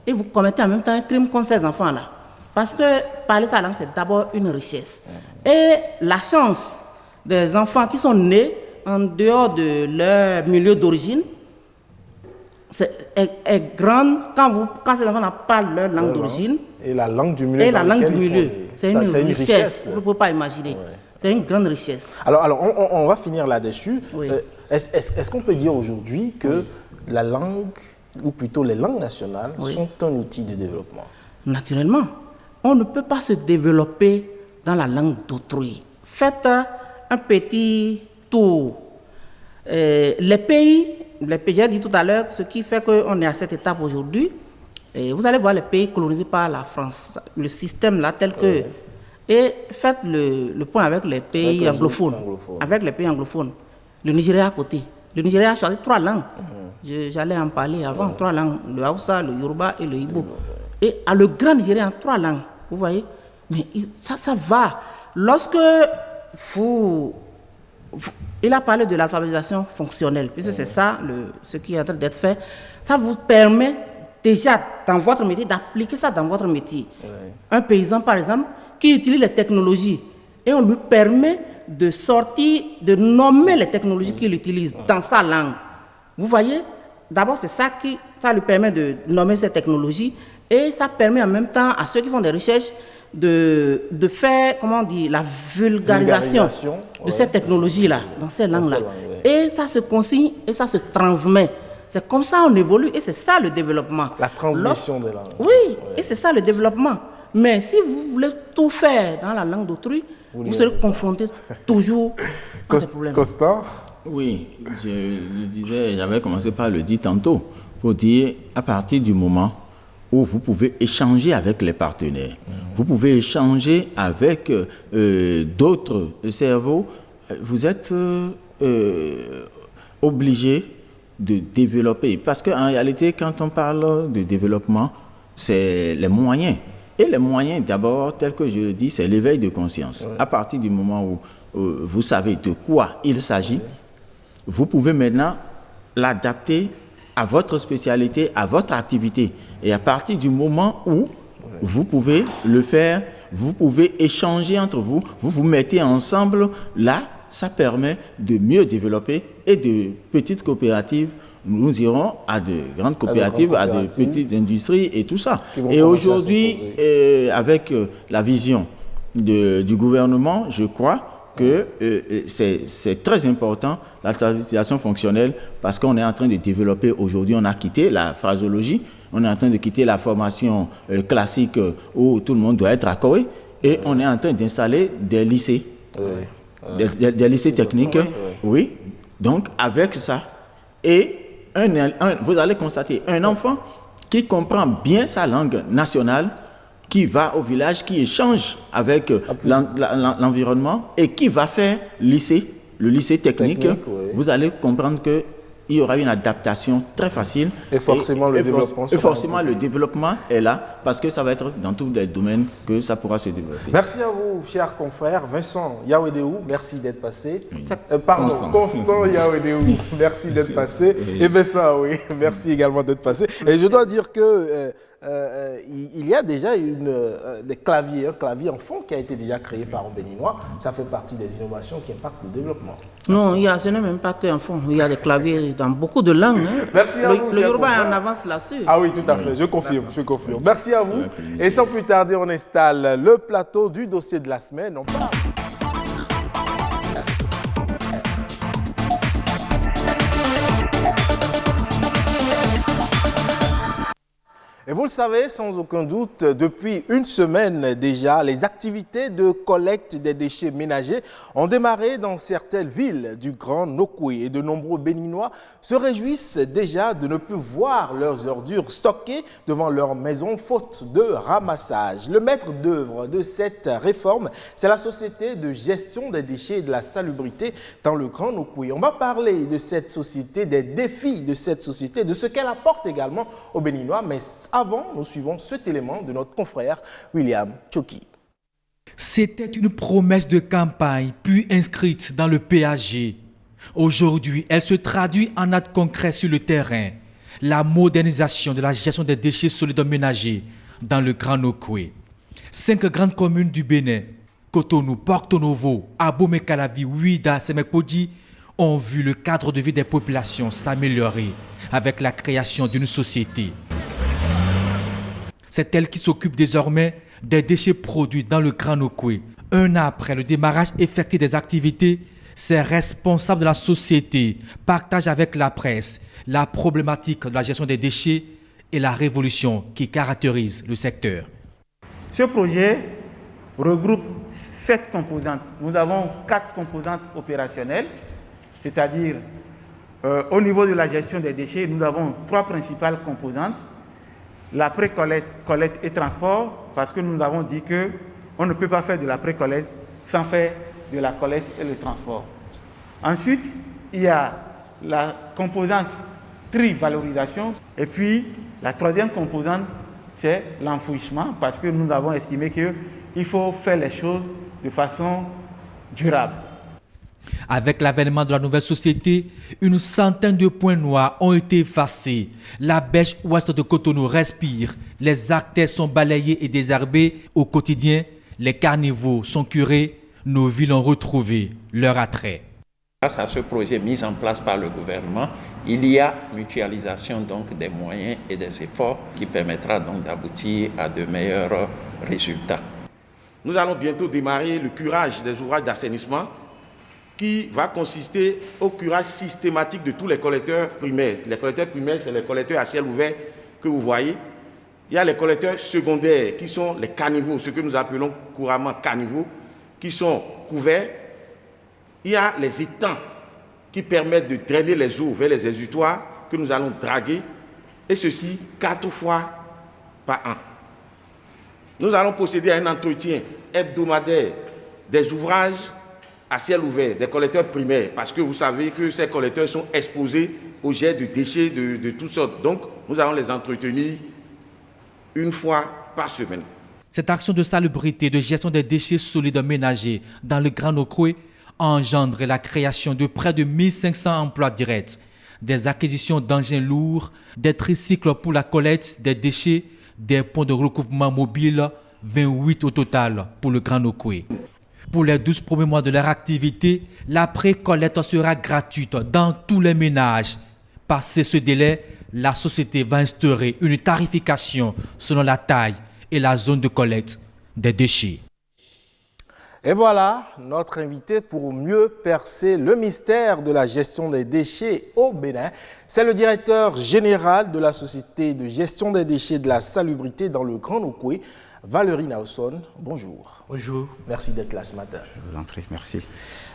Et vous commettez en même temps un crime contre ces enfants-là. Parce que parler sa langue, c'est d'abord une richesse. Et la chance des enfants qui sont nés en dehors de leur milieu d'origine est grande quand ces enfants n'ont pas leur langue d'origine. Et la langue du milieu. C'est une richesse. Vous ne pouvez pas imaginer. C'est une grande richesse. Alors on va finir là-dessus. Oui. Est-ce qu'on peut dire aujourd'hui que la langue, ou plutôt les langues nationales, sont un outil de développement? Naturellement. On ne peut pas se développer dans la langue d'autrui. Faites un petit tour. Les pays, j'ai dit tout à l'heure, ce qui fait qu'on est à cette étape aujourd'hui, vous allez voir les pays colonisés par la France, le système là tel que... Et faites le point avec les pays anglophones. Avec les pays anglophones. Le Nigeria à côté. Le Nigeria a choisi 3 langues. J'allais en parler avant. 3 langues. Le Hausa, le Yoruba et le Igbo. Et à le Grand Nigeria, 3 langues. Vous voyez? Mais ça va. Lorsque il a parlé de l'alphabétisation fonctionnelle, puisque c'est ça ce qui est en train d'être fait. Ça vous permet déjà, dans votre métier, d'appliquer ça dans votre métier. Un paysan, par exemple, qui utilise les technologies et on lui permet de nommer les technologies qu'il utilise dans sa langue. Vous voyez, d'abord c'est ça qui lui permet de nommer ces technologies et ça permet en même temps à ceux qui font des recherches de faire, comment on dit, la vulgarisation de ces technologies-là, dans ces langues-là. Et ça se consigne et ça se transmet. C'est comme ça qu'on évolue et c'est ça le développement. La transmission des langues. Oui, et c'est ça le développement. Mais si vous voulez tout faire dans la langue d'autrui, vous serez confronté toujours à des problèmes. Constant? Oui, je le disais, j'avais commencé par le dire tantôt, pour dire à partir du moment où vous pouvez échanger avec les partenaires, vous pouvez échanger avec d'autres cerveaux, vous êtes obligé de développer. Parce qu'en réalité, quand on parle de développement, c'est les moyens. Et les moyens, d'abord, tel que je le dis, c'est l'éveil de conscience. À partir du moment où vous savez de quoi il s'agit, vous pouvez maintenant l'adapter à votre spécialité, à votre activité. Et à partir du moment où vous pouvez le faire, vous pouvez échanger entre vous, vous vous mettez ensemble, là, ça permet de mieux développer et de petites coopératives. Nous irons à de grandes coopératives, à de petites industries et tout ça. Et aujourd'hui, avec la vision du gouvernement, je crois que c'est très important, l'alphabétisation fonctionnelle, parce qu'on est en train de développer aujourd'hui, on a quitté la phraseologie, on est en train de quitter la formation classique où tout le monde doit être accordé, et on est en train d'installer des lycées, des lycées techniques, oui. Donc avec ça, et vous allez constater, un enfant qui comprend bien sa langue nationale, qui va au village, qui échange avec l'environnement et qui va faire le lycée technique, oui. Vous allez comprendre qu'il y aura une adaptation très facile. Et forcément, le développement est là parce que ça va être dans tous les domaines que ça pourra se développer. Merci à vous, chers confrères. Vincent Yaouedéou, merci d'être passé. Oui. Constant Yaouedéou, merci d'être passé. Oui. Et Vincent, oui, merci également d'être passé. Et je dois dire que il y a déjà un clavier en fond qui a été déjà créé par un Béninois. Ça fait partie des innovations qui impactent le développement. Non, ce n'est même pas qu'un fond. Il y a des claviers dans beaucoup de langues. Hein. Merci à vous. Le Yoruba est en avance là-dessus. Ah oui, tout à fait. Je confirme. Merci à vous. Et sans plus tarder, on installe le plateau du dossier de la semaine. On part. Et vous le savez, sans aucun doute, depuis une semaine déjà, les activités de collecte des déchets ménagers ont démarré dans certaines villes du Grand Nokoué. Et de nombreux Béninois se réjouissent déjà de ne plus voir leurs ordures stockées devant leur maison faute de ramassage. Le maître d'œuvre de cette réforme, c'est la Société de gestion des déchets et de la salubrité dans le Grand Nokoué. On va parler de cette société, des défis de cette société, de ce qu'elle apporte également aux Béninois, mais avant, nous suivons cet élément de notre confrère William Choki. C'était une promesse de campagne, puis inscrite dans le PAG. Aujourd'hui, elle se traduit en actes concrets sur le terrain. La modernisation de la gestion des déchets solides ménagers dans le Grand Nokoué. 5 grandes communes du Bénin, Cotonou, Porto Novo, Abomey-Calavi, Ouidah, Semekpodi, ont vu le cadre de vie des populations s'améliorer avec la création d'une société. C'est elle qui s'occupe désormais des déchets produits dans le Grand Nokoué. Un an après le démarrage effectif des activités, ces responsables de la société partagent avec la presse la problématique de la gestion des déchets et la révolution qui caractérise le secteur. Ce projet regroupe 7 composantes. Nous avons 4 composantes opérationnelles, c'est-à-dire au niveau de la gestion des déchets, nous avons 3 principales composantes. La pré-collecte, collecte et transport, parce que nous avons dit qu'on ne peut pas faire de la pré-collecte sans faire de la collecte et le transport. Ensuite, il y a la composante tri-valorisation. Et puis, la 3e composante, c'est l'enfouissement, parce que nous avons estimé qu'il faut faire les choses de façon durable. Avec l'avènement de la nouvelle société, une centaine de points noirs ont été effacés. La bêche ouest de Cotonou respire. Les artères sont balayées et désherbées. Au quotidien, les carnivaux sont curés. Nos villes ont retrouvé leur attrait. Grâce à ce projet mis en place par le gouvernement, il y a mutualisation donc des moyens et des efforts qui permettra donc d'aboutir à de meilleurs résultats. Nous allons bientôt démarrer le curage des ouvrages d'assainissement qui va consister au curage systématique de tous les collecteurs primaires. Les collecteurs primaires, c'est les collecteurs à ciel ouvert que vous voyez. Il y a les collecteurs secondaires qui sont les caniveaux, ce que nous appelons couramment caniveaux, qui sont couverts. Il y a les étangs qui permettent de drainer les eaux vers les exutoires que nous allons draguer, et ceci 4 fois par an. Nous allons procéder à un entretien hebdomadaire des ouvrages à ciel ouvert, des collecteurs primaires, parce que vous savez que ces collecteurs sont exposés aux jets de déchets de toutes sortes. Donc, nous allons les entretenir une fois par semaine. Cette action de salubrité, de gestion des déchets solides ménagers dans le Grand Nokoué engendre la création de près de 1500 emplois directs, des acquisitions d'engins lourds, des tricycles pour la collecte des déchets, des points de recoupement mobiles, 28 au total pour le Grand Nokoué. Pour les 12 premiers mois de leur activité, la pré-collecte sera gratuite dans tous les ménages. Passé ce délai, la société va instaurer une tarification selon la taille et la zone de collecte des déchets. Et voilà notre invité pour mieux percer le mystère de la gestion des déchets au Bénin. C'est le directeur général de la Société de gestion des déchets et de la salubrité dans le Grand Nokoué, Valérie Nausson, bonjour. Bonjour. Merci d'être là ce matin. Je vous en prie, merci.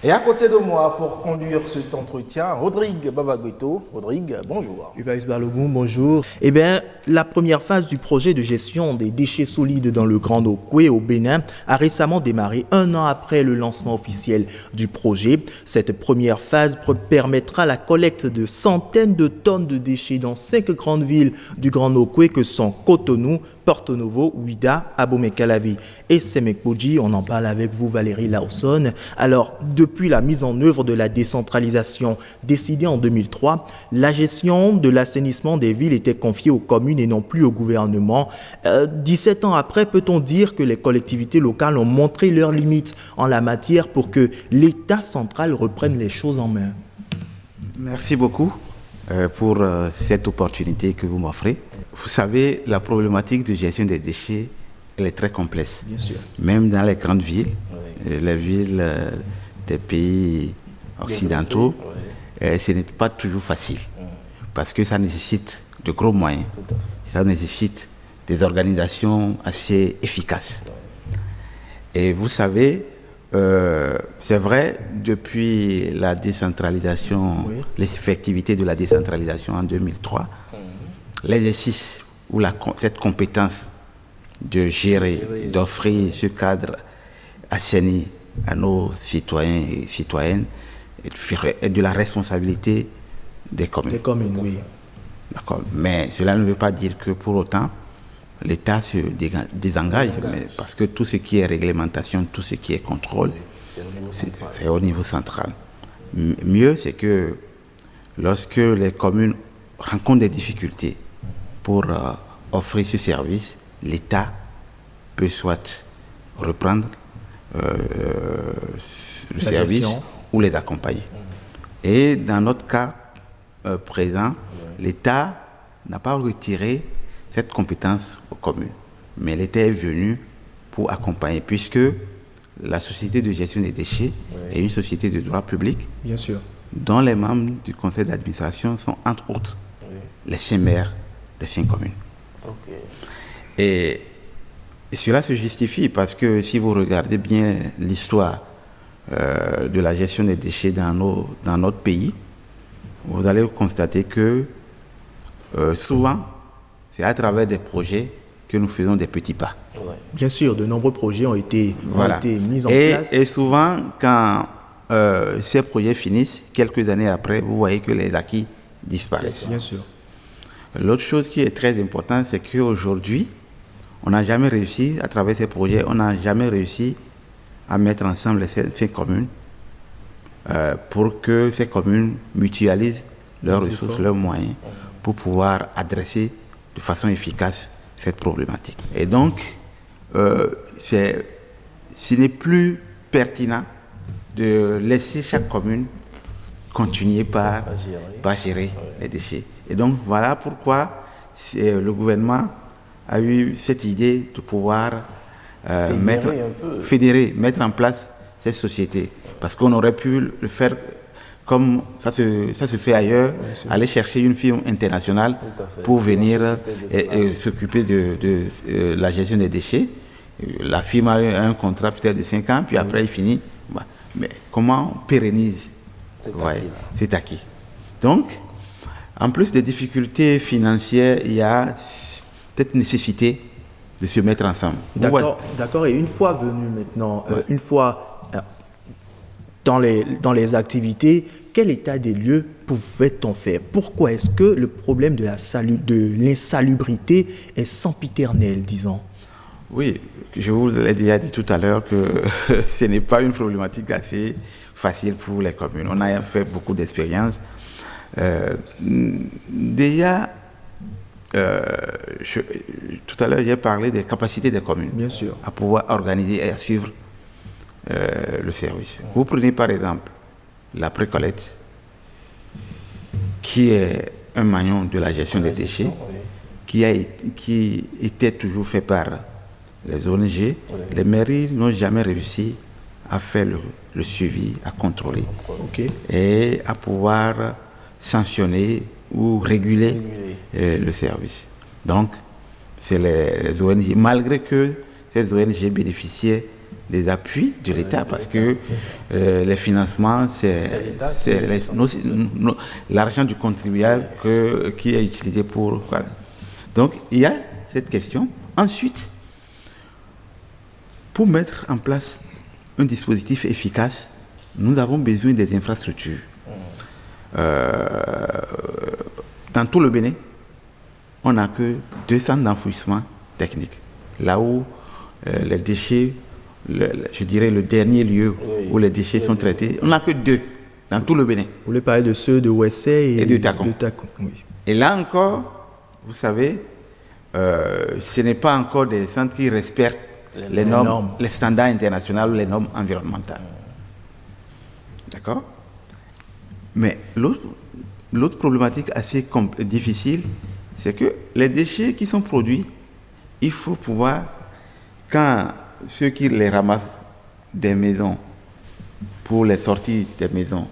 Et à côté de moi, pour conduire cet entretien, Rodrigue Babagueto. Rodrigue, bonjour. Ubaïs Balogun, bonjour. Eh bien, la première phase du projet de gestion des déchets solides dans le Grand Okwe au Bénin a récemment démarré 1 an après le lancement officiel du projet. Cette première phase permettra la collecte de centaines de tonnes de déchets dans 5 grandes villes du Grand Okwe que sont Cotonou, Porto Novo, Ouida, Abomey-Calavi et Semekpoji. On en parle avec vous, Valérie Nausson. Alors, depuis la mise en œuvre de la décentralisation décidée en 2003, la gestion de l'assainissement des villes était confiée aux communes et non plus au gouvernement. 17 ans après, peut-on dire que les collectivités locales ont montré leurs limites en la matière pour que l'État central reprenne les choses en main? Merci beaucoup pour cette opportunité que vous m'offrez. Vous savez, la problématique de gestion des déchets, elle est très complexe. Bien sûr. Même dans les grandes villes, les villes des pays occidentaux, ce n'est pas toujours facile. Parce que ça nécessite de gros moyens. Ça nécessite des organisations assez efficaces. Et vous savez, c'est vrai, depuis la décentralisation, l'effectivité de la décentralisation en 2003, l'exercice ou cette compétence de gérer, d'offrir ce cadre assaini à nos citoyens et citoyennes est de la responsabilité des communes. Des communes, oui. D'accord. Mais cela ne veut pas dire que pour autant l'État se désengage, mais parce que tout ce qui est réglementation, tout ce qui est contrôle, c'est au niveau central. Mieux, c'est que lorsque les communes rencontrent des difficultés pour offrir ce service, l'État peut soit reprendre le service ou les accompagner. Et dans notre cas présent, l'État n'a pas retiré cette compétence aux communes, mais l'État est venu pour accompagner, puisque la société de gestion des déchets est une société de droit public, bien sûr, dont les membres du conseil d'administration sont entre autres les 5 maires des 5 communes. Et cela se justifie parce que si vous regardez bien l'histoire de la gestion des déchets dans notre pays, vous allez constater que souvent, c'est à travers des projets que nous faisons des petits pas. Bien sûr, de nombreux projets ont été mis en place. Et souvent, quand ces projets finissent, quelques années après, vous voyez que les acquis disparaissent. Bien sûr. L'autre chose qui est très importante, c'est qu'aujourd'hui, on n'a jamais réussi, à travers ces projets, on n'a jamais réussi à mettre ensemble ces communes pour que ces communes mutualisent leurs ressources, leurs moyens, pour pouvoir adresser de façon efficace cette problématique. Et donc, ce n'est plus pertinent de laisser chaque commune continuer par gérer les déchets. Et donc, voilà pourquoi le gouvernement a eu cette idée de pouvoir mettre en place cette société. Parce qu'on aurait pu le faire comme ça se fait ailleurs, aller chercher une firme internationale pour venir s'occuper de la gestion des déchets. La firme a un contrat peut-être de 5 ans, puis après il finit. Mais comment on pérennise cet acquis? Donc, en plus des difficultés financières, il y a cette nécessité de se mettre ensemble. D'accord. Et une fois venu maintenant, une fois dans les activités, quel état des lieux pouvait-on faire? Pourquoi est-ce que le problème de l'insalubrité est sempiternel, disons? Oui, je vous l'ai déjà dit tout à l'heure que ce n'est pas une problématique assez facile pour les communes. On a fait beaucoup d'expériences. Déjà, tout à l'heure, j'ai parlé des capacités des communes. Bien sûr. À pouvoir organiser et à suivre le service. Vous prenez par exemple la précollecte, qui est un maillon de la gestion des déchets, qui était toujours fait par les ONG. Les mairies n'ont jamais réussi à faire le suivi, à contrôler et à pouvoir sanctionner ou réguler le service. Donc, c'est les ONG, malgré que ces ONG bénéficiaient des appuis de l'État parce que les financements, c'est l'argent du contribuable qui est utilisé pour... Voilà. Donc, il y a cette question. Ensuite, pour mettre en place un dispositif efficace, nous avons besoin des infrastructures. Dans tout le Bénin, on n'a que 2 centres d'enfouissement technique. Là où les déchets, je dirais le dernier lieu où les déchets sont traités, on n'a que 2 dans tout le Bénin. Vous voulez parler de ceux de Ouessé et de Tacon. Oui. Et là encore, vous savez, ce n'est pas encore des centres qui respectent les normes, les standards internationaux ou les normes environnementales. D'accord? Mais l'autre problématique assez difficile, c'est que les déchets qui sont produits, il faut pouvoir, quand ceux qui les ramassent des maisons pour les sortir des maisons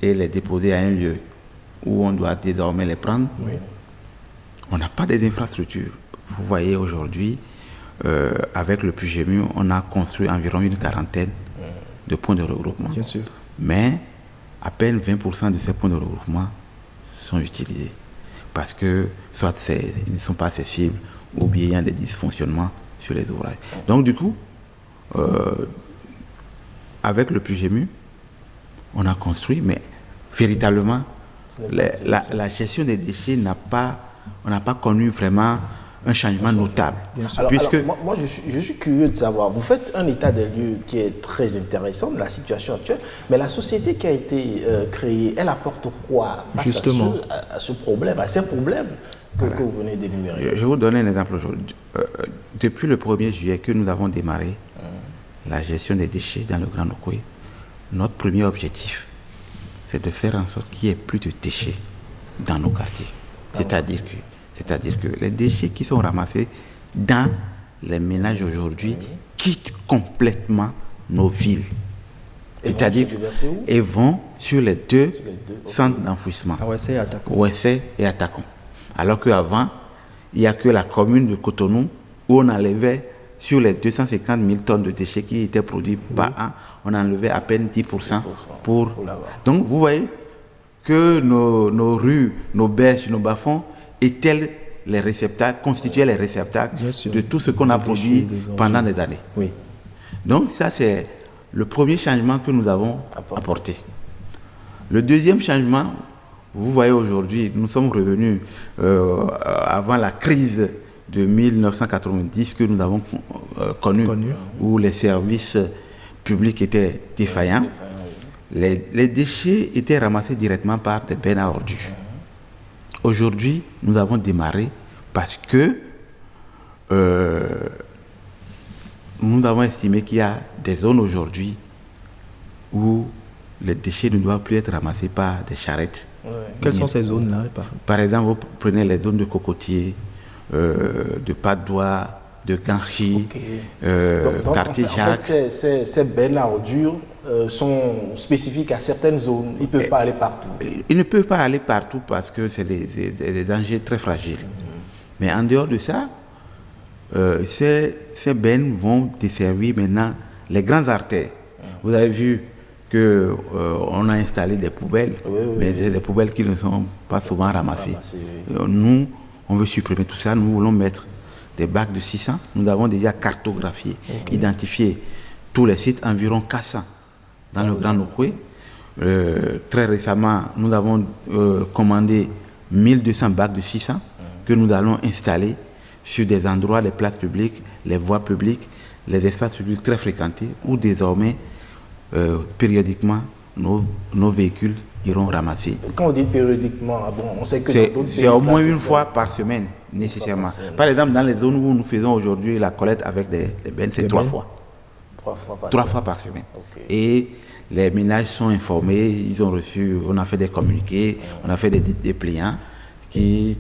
et les déposer à un lieu où on doit désormais les prendre, on n'a pas des infrastructures. Vous voyez aujourd'hui, avec le PUGEMU, on a construit environ une 40aine de points de regroupement. Bien sûr. Mais à peine 20% de ces points de regroupement sont utilisés. Parce que soit ils ne sont pas accessibles ou bien il y a des dysfonctionnements sur les ouvrages. Donc du coup, avec le PUGEMU, on a construit, mais véritablement, la gestion des déchets on n'a pas connu vraiment un changement notable. Alors, moi, je suis curieux de savoir, vous faites un état des lieux qui est très intéressant de la situation actuelle, mais la société qui a été créée, elle apporte quoi face justement à ce problème, à ces problèmes que vous venez d'énumérer? Je vais vous donner un exemple aujourd'hui. Depuis le 1er juillet que nous avons démarré la gestion des déchets dans le Grand Okoye, notre premier objectif, c'est de faire en sorte qu'il n'y ait plus de déchets dans nos quartiers. C'est-à-dire que les déchets qui sont ramassés dans les ménages aujourd'hui quittent complètement nos villes. C'est-à-dire qu'ils vont sur les 2 centres d'enfouissement, Ouessé et à Tacon. Alors qu'avant, il n'y a que la commune de Cotonou où on enlevait sur les 250 000 tonnes de déchets qui étaient produits par an, on enlevait à peine 10% pour... Donc vous voyez que nos rues, nos berges, nos bas-fonds étaient les réceptacles, constituaient les réceptacles de tout ce qu'on a produit pendant des années. Oui. Donc ça, c'est le premier changement que nous avons apporté. Le deuxième changement, vous voyez aujourd'hui, nous sommes revenus avant la crise de 1990 que nous avons connue, où les services publics étaient défaillants. Les déchets étaient ramassés directement par des bennes à ordures. Aujourd'hui, nous avons démarré parce que nous avons estimé qu'il y a des zones aujourd'hui où les déchets ne doivent plus être ramassés par des charrettes. Quelles sont ces zones-là? Par exemple, vous prenez les zones de cocotiers, de Padoua, de Ganchi, quartier Jacques. En fait, ces bennes à ordures sont spécifiques à certaines zones. Ils ne peuvent pas aller partout. Ils ne peuvent pas aller partout parce que c'est des dangers très fragiles. Mais en dehors de ça, ces bennes vont desservir maintenant les grandes artères. Vous avez vu qu'on a installé des poubelles, mais c'est des poubelles qui ne sont pas souvent ramassées. Nous, on veut supprimer tout ça. Nous voulons mettre des bacs de 600. Nous avons déjà cartographié, identifié tous les sites, environ 400 dans le Grand Okoye. Très récemment, nous avons commandé 1200 bacs de 600 que nous allons installer sur des endroits, les places publiques, les voies publiques, les espaces publics très fréquentés, où désormais, périodiquement, nos véhicules iront ramasser. Quand on dit périodiquement, on sait que c'est au moins une fois par semaine, nécessairement. Par exemple, dans les zones où nous faisons aujourd'hui la collecte avec des bennes, c'est 3 fois. 3 fois par semaine. Et les ménages sont informés, ils ont reçu, on a fait des communiqués, on a fait des dépliants qui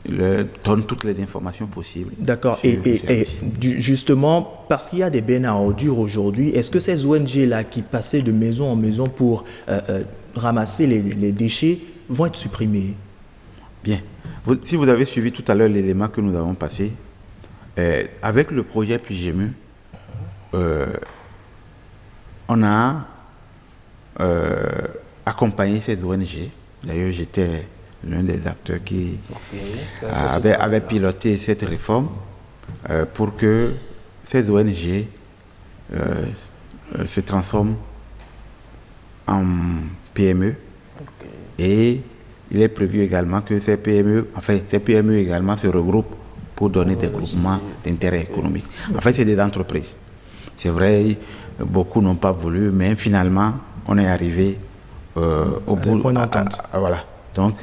leur donnent toutes les informations possibles. D'accord. Et justement, parce qu'il y a des bennes à ordures aujourd'hui, est-ce que ces ONG-là qui passaient de maison en maison pour ramasser les déchets vont être supprimés? Bien. Si vous avez suivi tout à l'heure l'élément que nous avons passé, Avec le projet Pligemu, on a accompagné ces ONG. D'ailleurs, j'étais l'un des acteurs qui avait piloté cette réforme pour que ces ONG se transforment en PME. Et il est prévu également que ces PME également se regroupent pour donner des groupements d'intérêt économique. En fait, c'est des entreprises. C'est vrai, beaucoup n'ont pas voulu, mais finalement, on est arrivé au bout. Voilà. Donc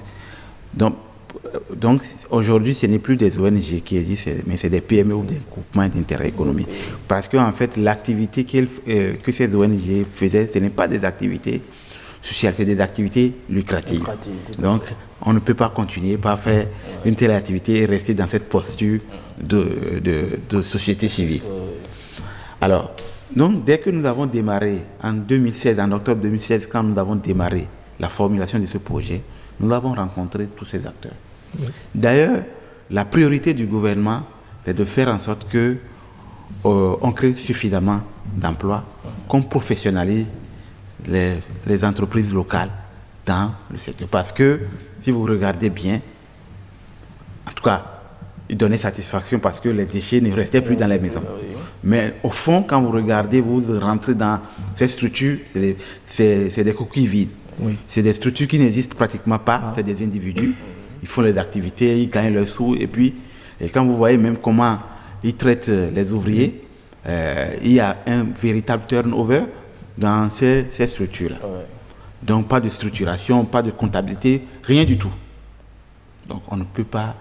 aujourd'hui, ce n'est plus des ONG qui existent, mais c'est des PME ou des groupements d'intérêt économique. Parce qu'en fait, l'activité que ces ONG faisaient, ce n'est pas des activités sociales, c'est des activités lucratives. Donc, on ne peut pas continuer par faire une telle activité et rester dans cette posture de société civile. Alors, donc, dès que nous avons démarré en 2016, en octobre 2016, quand nous avons démarré la formulation de ce projet, nous avons rencontré tous ces acteurs. Oui. D'ailleurs, la priorité du gouvernement, c'est de faire en sorte qu'on crée suffisamment d'emplois, qu'on professionnalise les entreprises locales dans le secteur. Parce que, si vous regardez bien, en tout cas, il donnait satisfaction parce que les déchets ne restaient plus dans les maisons. Mais au fond, quand vous regardez, vous rentrez dans ces structures, c'est des coquilles vides. Oui. C'est des structures qui n'existent pratiquement pas, c'est des individus. Ils font les activités, ils gagnent leurs sous. Et quand vous voyez même comment ils traitent les ouvriers, il y a un véritable turnover dans ces structures-là. Ouais. Donc pas de structuration, pas de comptabilité, rien du tout. Donc on ne peut pas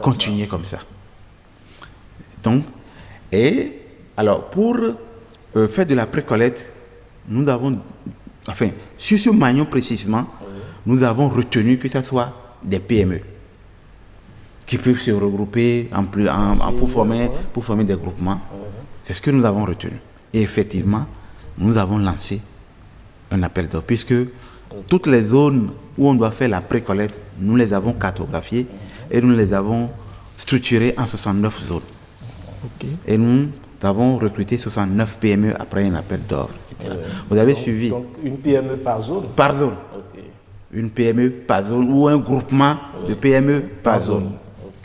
continuer comme ça. Donc, et alors pour faire de la précollecte, nous avons, enfin, sur ce maillon précisément, nous avons retenu que ce soit des PME qui peuvent se regrouper pour former des groupements. C'est ce que nous avons retenu. Et effectivement, nous avons lancé un appel d'offres, puisque toutes les zones où on doit faire la précollecte, nous les avons cartographiées et nous les avons structurées en 69 zones. Okay. Et nous avons recruté 69 PME après un appel d'offres, etc. Vous avez suivi. Donc une PME par zone? Par zone. Okay. Une PME par zone ou un groupement de PME par zone.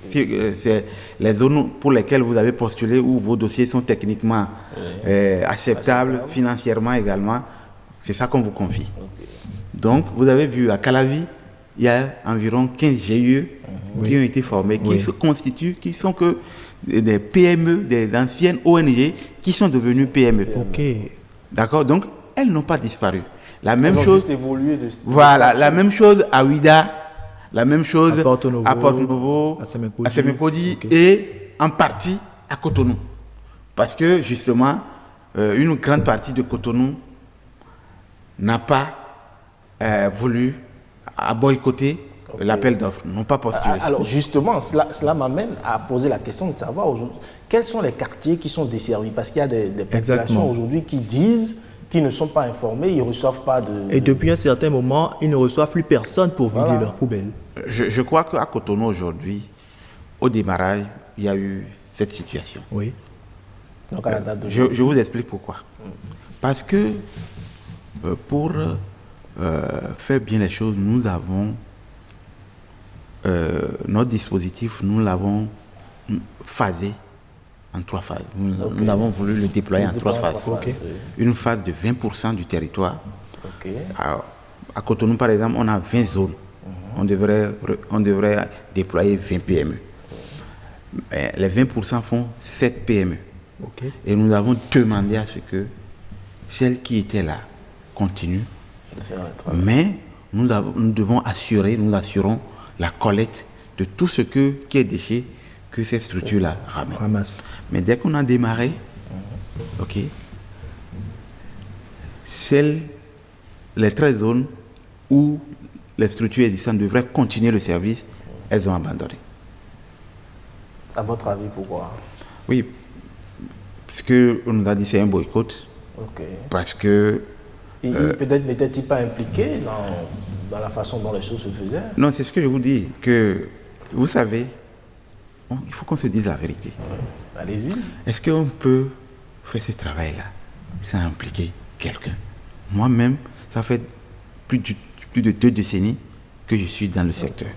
Okay. C'est les zones pour lesquelles vous avez postulé où vos dossiers sont techniquement acceptables, financièrement également. C'est ça qu'on vous confie. Okay. Donc, vous avez vu à Calavi, il y a environ 15 GIE qui ont été formés, qui se constituent, qui sont que des PME, des anciennes ONG qui sont devenues PME. Ok. D'accord? Donc, elles n'ont pas disparu. La même chose. Juste évolué voilà, la même chose à Ouida, la même chose à Porto-Novo, à Semepodi et en partie à Cotonou. Parce que justement, une grande partie de Cotonou n'a pas voulu boycotter l'appel d'offres, n'ont pas postulé. Alors justement, cela m'amène à poser la question de savoir aujourd'hui, quels sont les quartiers qui sont desservis? Parce qu'il y a des populations aujourd'hui qui disent qu'ils ne sont pas informés, ils ne reçoivent pas de... Et depuis un certain moment, ils ne reçoivent plus personne pour vider leurs poubelles. Je crois qu'à Cotonou aujourd'hui, au démarrage, il y a eu cette situation. Oui. Donc à la date je vous explique pourquoi. Parce que pour faire bien les choses, nous avons notre dispositif, nous l'avons phasé en 3 phases. Nous avons voulu le déployer en 3 phases. Une phase de 20% du territoire. À Cotonou, par exemple, on a 20 zones. On devrait déployer 20 PME. Mais les 20% font 7 PME. Et nous avons demandé à ce que celles qui étaient là continuent. Mais nous devons assurer, nous assurons la collecte de tout ce qui est déchet que ces structures-là ramassent. Mais dès qu'on a démarré, les 13 zones où les structures existantes devraient continuer le service, elles ont abandonné. À votre avis, pourquoi? Oui, parce qu'on nous a dit que c'est un boycott. Parce que... peut-être n'était-il pas impliqué dans la façon dont les choses se faisaient? Non, c'est ce que je vous dis, que vous savez, il faut qu'on se dise la vérité. Allez-y. Est-ce qu'on peut faire ce travail-là sans impliquer quelqu'un? Moi-même, ça fait plus de 2 décennies que je suis dans le secteur.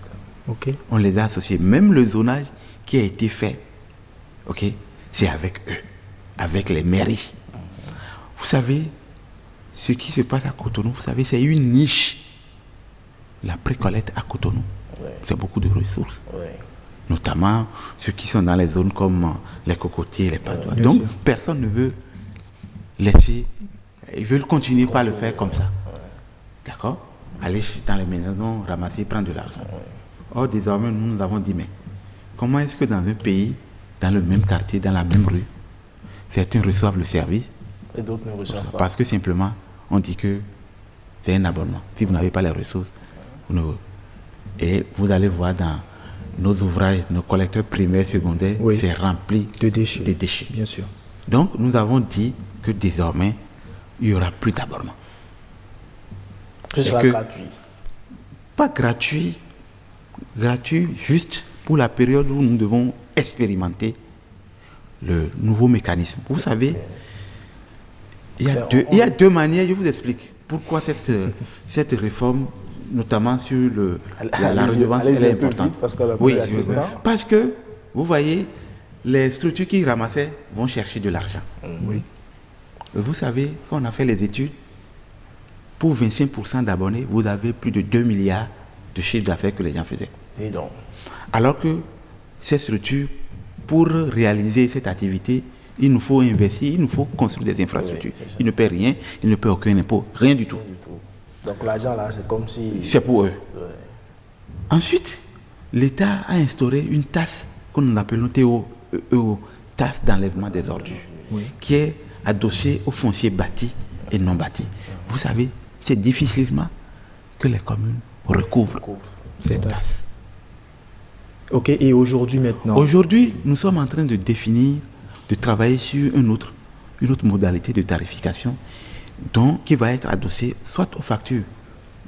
Okay. On les a associés. Même le zonage qui a été fait, c'est avec eux, avec les mairies. Vous savez, ce qui se passe à Cotonou, vous savez, c'est une niche. La précollecte à Cotonou, c'est beaucoup de ressources. Notamment ceux qui sont dans les zones comme les cocotiers, les padois. Donc, personne ne veut laisser, ils veulent continuer par le faire comme ça. D'accord? Aller dans les maisons, ramasser, prendre de l'argent. Or, désormais, nous avons dit, mais comment est-ce que dans un pays, dans le même quartier, dans la même rue, certains reçoivent le service et d'autres ne reçoivent pas? Parce que simplement, on dit que c'est un abonnement. Si vous n'avez pas les ressources, vous ne... Et vous allez voir dans nos ouvrages, nos collecteurs primaires, secondaires, c'est rempli de déchets. Bien sûr. Donc, nous avons dit que désormais, il n'y aura plus d'abonnement. Ce sera gratuit. Pas gratuit, juste pour la période où nous devons expérimenter le nouveau mécanisme. Vous savez, il y a deux manières, je vous explique pourquoi cette réforme, notamment sur la redevance, elle est importante. Parce que, vous voyez, les structures qui ramassaient vont chercher de l'argent. Vous savez, quand on a fait les études, pour 25% d'abonnés, vous avez plus de 2 milliards de chiffre d'affaires que les gens faisaient. Et donc. Alors que ces structures, pour réaliser cette activité, il nous faut investir, il nous faut construire des infrastructures. Ils ne paient rien, ils ne paient aucun impôt, rien du tout. Donc l'argent là, c'est comme si... C'est pour eux. Ensuite, l'État a instauré une taxe que nous appelons TO, taxe d'enlèvement des ordures, qui est adossée aux fonciers bâtis et non bâtis. Vous savez, c'est difficilement que les communes recouvrent cette taxe. Ok, et aujourd'hui maintenant? Aujourd'hui, nous sommes en train de définir, de travailler sur une autre modalité de tarification qui va être adossée soit aux factures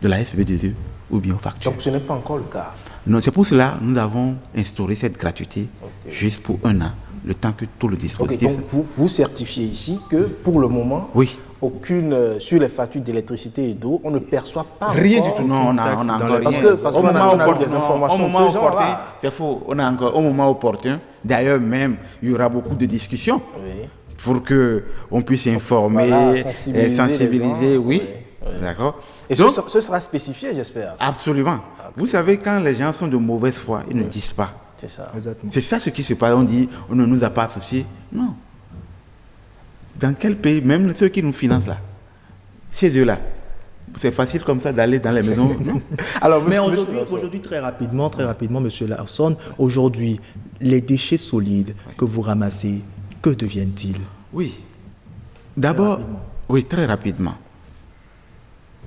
de la SVDE ou bien aux factures. Donc ce n'est pas encore le cas? Non, c'est pour cela que nous avons instauré cette gratuité juste pour 1 an, le temps que tout le dispositif... Donc vous certifiez ici que pour le moment, sur les factures d'électricité et d'eau, on ne perçoit pas rien encore... du tout. Non, on a encore rien. Parce qu'on a des informations au moment opportun, c'est faux. On a encore au moment opportun. D'ailleurs, même, il y aura beaucoup de discussions pour qu'on puisse informer, sensibiliser. D'accord. Et donc, ce sera spécifié, j'espère. Absolument. Vous savez, quand les gens sont de mauvaise foi, ils ne disent pas. C'est ça. C'est ça ce qui se passe. On dit, on ne nous a pas associés. Non. Dans quel pays, même ceux qui nous financent là, chez eux là, c'est facile comme ça d'aller dans les maisons. Non. Alors, mais aujourd'hui, très rapidement, Monsieur Larsson, aujourd'hui, les déchets solides que vous ramassez, que deviennent-ils? Oui. D'abord, très rapidement.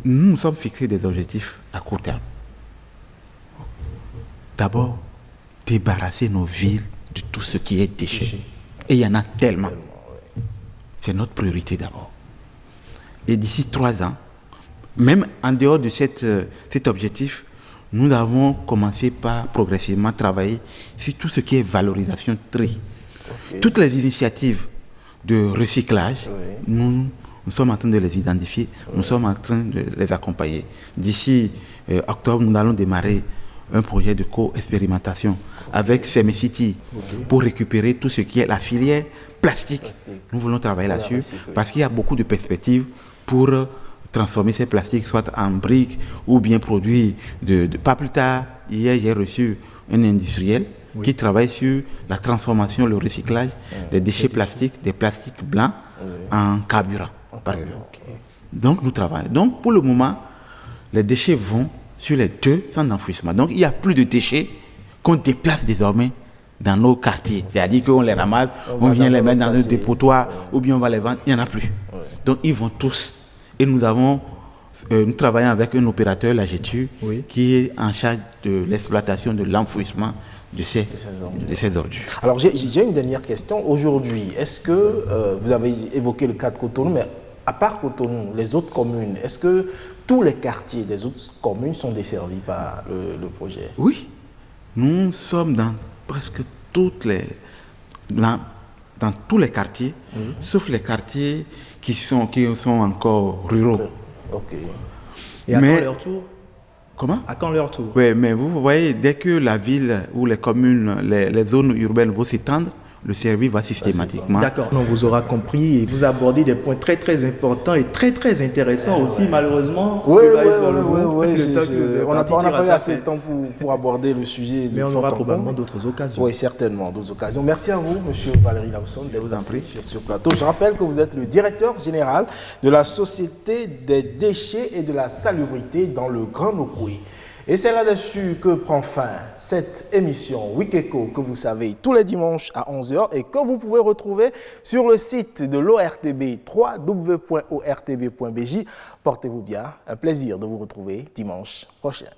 Nous nous sommes fixés des objectifs à court terme. D'abord, débarrasser nos villes de tout ce qui est déchets. Et il y en a tellement. C'est notre priorité d'abord. Et d'ici 3 ans, même en dehors de cet objectif, nous avons commencé par progressivement travailler sur tout ce qui est valorisation tri. Toutes les initiatives de recyclage, nous sommes en train de les identifier, nous sommes en train de les accompagner. D'ici octobre, nous allons démarrer un projet de co-expérimentation avec Femicity pour récupérer tout ce qui est la filière plastique. Nous voulons travailler là-dessus parce qu'il y a beaucoup de perspectives pour transformer ces plastiques soit en briques ou bien produits pas plus tard, hier j'ai reçu un industriel qui travaille sur la transformation, le recyclage des déchets plastiques, des plastiques blancs en carburant, par exemple. Donc nous travaillons. Donc pour le moment, les déchets vont sur les 2 centres d'enfouissement. Donc il n'y a plus de déchets qu'on déplace désormais dans nos quartiers. C'est-à-dire qu'on les ramasse, on vient les mettre dans un dépotoir ou bien on va les vendre, il n'y en a plus. Donc ils vont tous. Et nous travaillons avec un opérateur, la GETU, qui est en charge de l'exploitation de l'enfouissement de ces ordures. Alors j'ai une dernière question. Aujourd'hui, est-ce que vous avez évoqué le cas de Cotonou, mais à part Cotonou, les autres communes, est-ce que tous les quartiers des autres communes sont desservis par le projet? Oui. Nous sommes dans presque dans tous les quartiers, sauf les quartiers qui sont encore ruraux. Ok. Et à quand leur tour? Comment? À quand leur tour? Oui, mais vous voyez, dès que la ville ou les communes, les zones urbaines vont s'étendre, le service va systématiquement. D'accord, on vous aura compris et vous abordez des points très très importants et très très intéressants aussi, malheureusement. Oui, on n'a pas assez de temps pour aborder le sujet. Mais on aura probablement d'autres occasions. Oui, certainement, d'autres occasions. Merci à vous, M. Valéry Lawson, d'être passé sur ce plateau. Je rappelle que vous êtes le directeur général de la Société des déchets et de la salubrité dans le Grand Nokoué. Et c'est là-dessus que prend fin cette émission Week Echo que vous savez tous les dimanches à 11h et que vous pouvez retrouver sur le site de l'ORTB www.ortb.bj. Portez-vous bien, un plaisir de vous retrouver dimanche prochain.